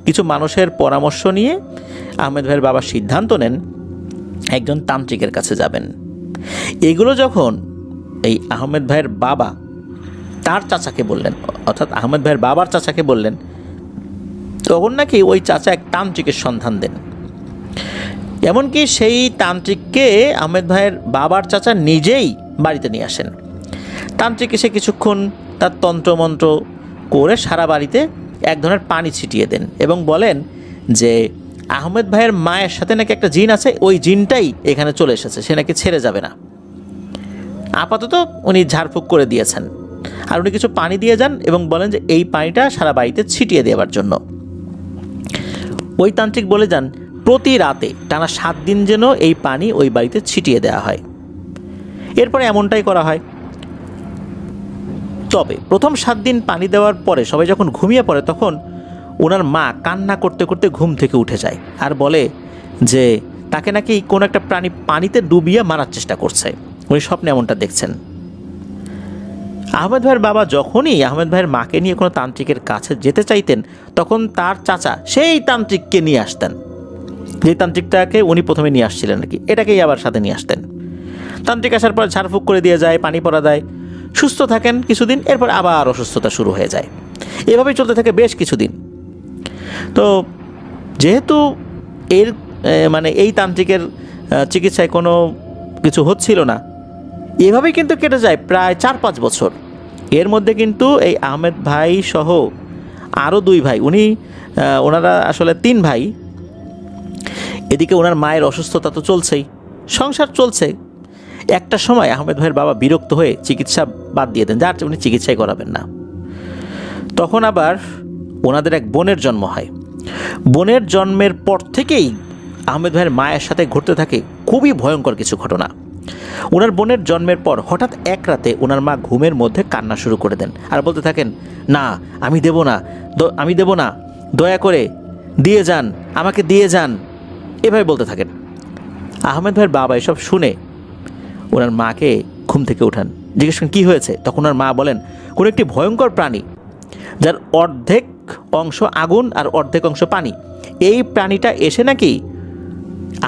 কিছু মানুষের পরামর্শ নিয়ে আহমেদ ভাইয়ের বাবা সিদ্ধান্ত নেন একজন তান্ত্রিকের কাছে যাবেন। এগুলো যখন এই আহমেদ ভাইয়ের বাবা তার চাচাকে বললেন, অর্থাৎ আহমেদ ভাইয়ের বাবার চাচাকে বললেন, তখন নাকি ওই চাচা এক তান্ত্রিকের সন্ধান দেন। এমনকি সেই তান্ত্রিককে আহমেদ ভাইয়ের বাবার চাচা নিজেই বাড়িতে নিয়ে আসেন। তান্ত্রিক এসে কিছুক্ষণ তার তন্ত্রমন্ত্র করে সারা বাড়িতে এক ধরনের পানি ছিটিয়ে দেন এবং বলেন যে আহমেদ ভাইয়ের মায়ের সাথে নাকি একটা জিন আছে, ওই জিনটাই এখানে চলে এসেছে, সে নাকি ছেড়ে যাবে না। আপাতত উনি ঝাড়ফুঁক করে দিয়েছেন, আর উনি কিছু পানি দিয়ে যান এবং বলেন যে এই পানিটা সারা বাড়িতে ছিটিয়ে দেওয়ার জন্য। ওই তান্ত্রিক বলে যান প্রতি রাতে টানা 7 দিন যেন এই পানি ওই বাড়িতে ছিটিয়ে দেওয়া হয়। এরপরে এমনটাই করা হয়। তবে প্রথম 7 দিন পানি দেওয়ার পরে সবাই যখন ঘুমিয়ে পড়ে তখন ওনার মা কান্না করতে করতে ঘুম থেকে উঠে যায় আর বলে যে তাকে নাকি কোনো একটা প্রাণী পানিতে ডুবিয়ে মারার চেষ্টা করছে। উনি স্বপ্নে এমনটা দেখছেন। আহমেদ ভাইয়ের বাবা যখনই আহমেদ ভাইয়ের মাকে নিয়ে কোনো তান্ত্রিকের কাছে যেতে চাইতেন তখন তার চাচা সেই তান্ত্রিককে নিয়ে আসতেন, যে তান্ত্রিকটাকে উনি প্রথমে নিয়ে আসছিলেন নাকি, এটাকেই আবার সাথে নিয়ে আসতেন। তান্ত্রিক আসার পর ঝাড়ফুঁক করে দিয়ে যায়, পানি পরা দেয়, সুস্থ থাকেন কিছুদিন, এরপর আবার অসুস্থতা শুরু হয়ে যায়। এভাবেই চলতে থাকে বেশ কিছুদিন। তো যেহেতু এর এই তান্ত্রিকের চিকিৎসায় কোনো কিছু হচ্ছিল না, এভাবেই কিন্তু কেটে যায় প্রায় 4-5 বছর। এর মধ্যে কিন্তু এই আহমেদ ভাই সহ আরও 2 ভাই, ওনারা আসলে 3 ভাই, এদিকে ওনার মায়ের অসুস্থতা তো চলছেই, সংসার চলছে। একটা সময় আহমেদ ভাইয়ের বাবা বিরক্ত হয়ে চিকিৎসা বাদ দিয়ে দেন, যার উনি চিকিৎসাই করাবেন না। তখন আবার ওনাদের এক বোনের জন্ম হয়। বোনের জন্মের পর থেকেই আহমেদ ভাইয়ের মায়ের সাথে ঘটতে থাকে খুবই ভয়ঙ্কর কিছু ঘটনা। ওনার বোনের জন্মের পর হঠাৎ এক রাতে ওনার মা ঘুমের মধ্যে কান্না শুরু করে দেন আর বলতে থাকেন, না আমি দেব না, দয়া করে দিয়ে যান, আমাকে দিয়ে যান, এভাবে বলতে থাকেন। আহমেদ ভাইয়ের বাবা এসব শুনে ওনার মাকে ঘুম থেকে উঠান, জিজ্ঞেস করেন কী হয়েছে। তখন ওনার মা বলেন কোনো একটি ভয়ঙ্কর প্রাণী যার অর্ধেক অংশ আগুন আর অর্ধেক অংশ পানি, এই প্রাণীটা এসে নাকি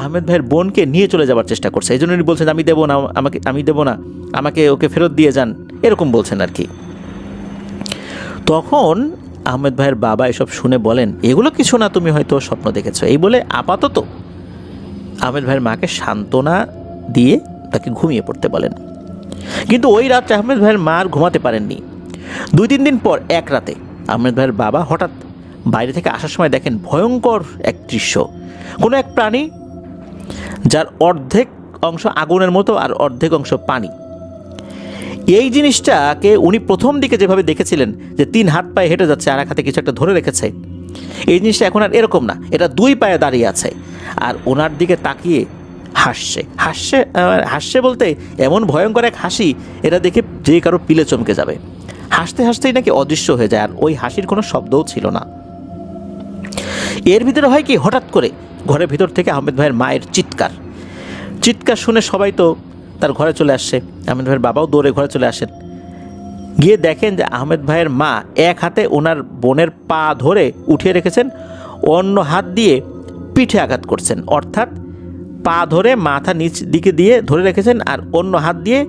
আহমেদ ভাইয়ের বোনকে নিয়ে চলে যাওয়ার চেষ্টা করছে। এই জন্য উনি বলছেন আমি দেবো না, আমাকে ওকে ফেরত দিয়ে যান, এরকম বলছেন আর কি। তখন আহমেদ ভাইয়ের বাবা এসব শুনে বলেন এগুলো কিছু না, তুমি হয়তো স্বপ্ন দেখেছো, এই বলে আপাতত আহমেদ ভাইয়ের মাকে সান্ত্বনা দিয়ে তাকে ঘুমিয়ে পড়তে বলেন। কিন্তু ওই রাত্রে আহমেদ ভাইয়ের মা আর ঘুমাতে পারেননি। 2-3 দিন পর এক রাতে আহমেদ ভাইয়ের বাবা হঠাৎ বাইরে থেকে আসার সময় দেখেন ভয়ঙ্কর এক দৃশ্য, কোনো এক প্রাণী যার অর্ধেক অংশ আগুনের মতো আর অর্ধেক অংশ পানি। এই জিনিসটাকে উনি প্রথম দিকে যেভাবে দেখেছিলেন যে 3 হাত পায়ে হেঁটে যাচ্ছে আর এক হাতে কিছু একটা ধরে রেখেছে, এই জিনিসটা এখন আর এরকম না, এটা 2 পায়ে দাঁড়িয়ে আছে আর ওনার দিকে তাকিয়ে হাসছে বলতে এমন ভয়ঙ্কর এক হাসি, এটা দেখে যে কারো পিলে চমকে যাবে। হাসতে হাসতেই নাকি অদৃশ্য হয়ে যায় আর ওই হাসির কোনো শব্দও ছিল না। এর ভিতরে হয় কি, হঠাৎ করে ঘরের ভিতর থেকে আহমেদ ভাইয়ের মায়ের চিৎকার শুনে সবাই তো তার ঘরে চলে আসছে। আহমেদ ভাইয়ের বাবাও দৌড়ে ঘরে চলে আসেন, গিয়ে দেখেন যে আহমেদ ভাইয়ের মা এক হাতে ওনার বোনের পা ধরে উঠিয়ে রেখেছেন, অন্য হাত দিয়ে পিঠে আঘাত করছেন, অর্থাৎ পা ধরে মাথা নিচ দিকে দিয়ে ধরে রেখেছেন আর অন্য হাত দিয়ে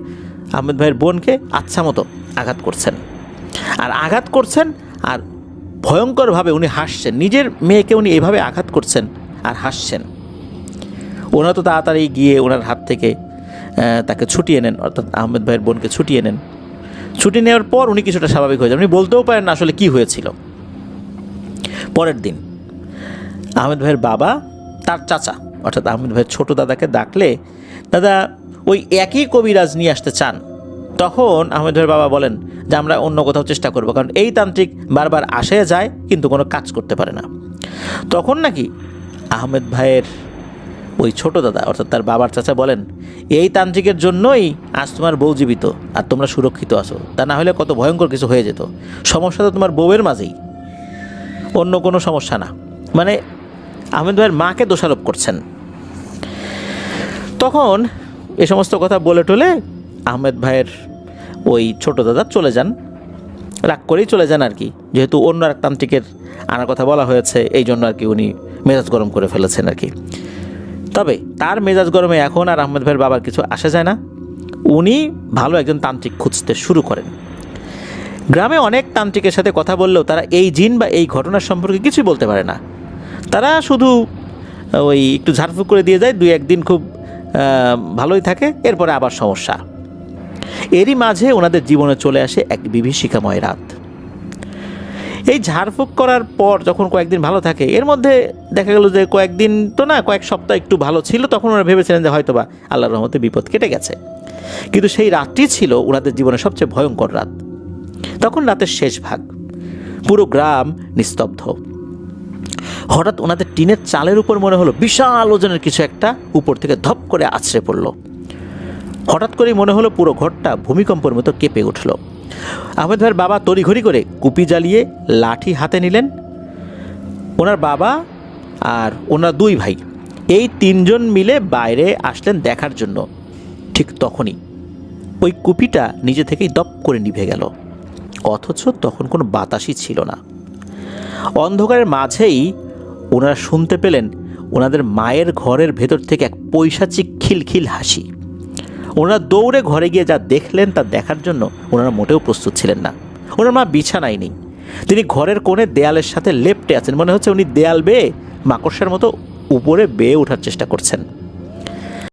আহমেদ ভাইয়ের বোনকে আচ্ছা মতো আঘাত করছেন। আর আঘাত করছেন আর ভয়ঙ্করভাবে উনি হাসছেন, নিজের মেয়েকে উনি এভাবে আঘাত করছেন আর হাসছেন। ওনারা তো তাড়াতাড়ি গিয়ে ওনার হাত থেকে তাকে ছুটিয়ে নেন, অর্থাৎ আহমেদ ভাইয়ের বোনকে ছুটিয়ে নেন। ছুটি নেওয়ার পর উনি কিছুটা স্বাভাবিক হয়ে যান, উনি বলতেও পারেন না আসলে কী হয়েছিল। পরের দিন আহমেদ ভাইয়ের বাবা তার চাচা অর্থাৎ আহমেদ ভাইয়ের ছোটো দাদাকে ডাকলে, দাদা ওই একই কবিরাজ নিয়ে আসতে চান। তখন আহমেদ ভাইয়ের বাবা বলেন যে আমরা অন্য কোথাও চেষ্টা করব, কারণ এই তান্ত্রিক বারবার আসে যায় কিন্তু কোনো কাজ করতে পারে না। তখন নাকি আহমেদ ভাইয়ের ওই ছোটো দাদা অর্থাৎ তার বাবার চাচা বলেন, এই তান্ত্রিকের জন্যই আজ তোমার বউ জীবিত আর তোমরা সুরক্ষিত আছো, তা না হলে কত ভয়ঙ্কর কিছু হয়ে যেত। সমস্যা তো তোমার বউয়ের মাঝেই, অন্য কোনো সমস্যা না। মানে আহমেদ ভাইয়ের মাকে দোষারোপ করছেন। তখন এ সমস্ত কথা বলে টলে আহমেদ ভাইয়ের ওই ছোটো দাদা চলে যান, রাগ করেই চলে যান আর কি, যেহেতু অন্য এক তান্ত্রিকের আনার কথা বলা হয়েছে এই জন্য আর কি উনি মেজাজ গরম করে ফেলেছেন আর কি। তবে তার মেজাজ গরমে এখন আর আহমেদ ভাইয়ের বাবার কিছু আসে যায় না। উনি ভালো একজন তান্ত্রিক খুঁজতে শুরু করেন। গ্রামে অনেক তান্ত্রিকের সাথে কথা বললেও তারা এই জিন বা এই ঘটনার সম্পর্কে কিছুই বলতে পারে না। তারা শুধু ওই একটু ঝাড়ফুঁক করে দিয়ে যায়, দুই একদিন খুব ভালোই থাকে, এরপরে আবার সমস্যা। এরই মাঝে ওনাদের জীবনে চলে আসে এক বিভীষিকাময় রাত। এই ঝাড়ফুঁক করার পর যখন কয়েকদিন ভালো থাকে, এর মধ্যে দেখা গেল যে কয়েকদিন তো না, কয়েক সপ্তাহ একটু ভালো ছিল, তখন ওরা ভেবেছিলেন যে হয়তোবা আল্লাহর রহমতে বিপদ কেটে গেছে। কিন্তু সেই রাতটি ছিল ওনাদের জীবনের সবচেয়ে ভয়ঙ্কর রাত। তখন রাতের শেষ ভাগ, পুরো গ্রাম নিস্তব্ধ। হঠাৎ ওনাদের টিনের চালের উপর মনে হলো বিশাল ওজনের কিছু একটা উপর থেকে ধপ করে আছড়ে পড়ল। হঠাৎ করেই মনে হলো পুরো ঘরটা ভূমিকম্পের মতো কেঁপে উঠল। আহমেদ ভাইয়ের বাবা তড়িঘড়ি করে কুপি জ্বালিয়ে লাঠি হাতে নিলেন। ওনার বাবা আর ওনার দুই ভাই এই তিনজন মিলে বাইরে আসলেন দেখার জন্য। ঠিক তখনই ওই কুপিটা নিজে থেকেই দপ করে নিভে গেল, অথচ তখন কোনো বাতাসই ছিল না। অন্ধকারের মাঝেই ওনারা শুনতে পেলেন ওনাদের মায়ের ঘরের ভেতর থেকে এক পৈশাচিক খিলখিল হাসি। ওনারা দৌড়ে ঘরে গিয়ে যা দেখলেন তা দেখার জন্য ওনারা মোটেও প্রস্তুত ছিলেন না। ওনার মা বিছানায় নেই, তিনি ঘরের কোণে দেয়ালের সাথে লেপ্টে আছেন। মনে হচ্ছে উনি দেয়াল বেয়ে মাকড়সার মতো উপরে বেয়ে ওঠার চেষ্টা করছেন।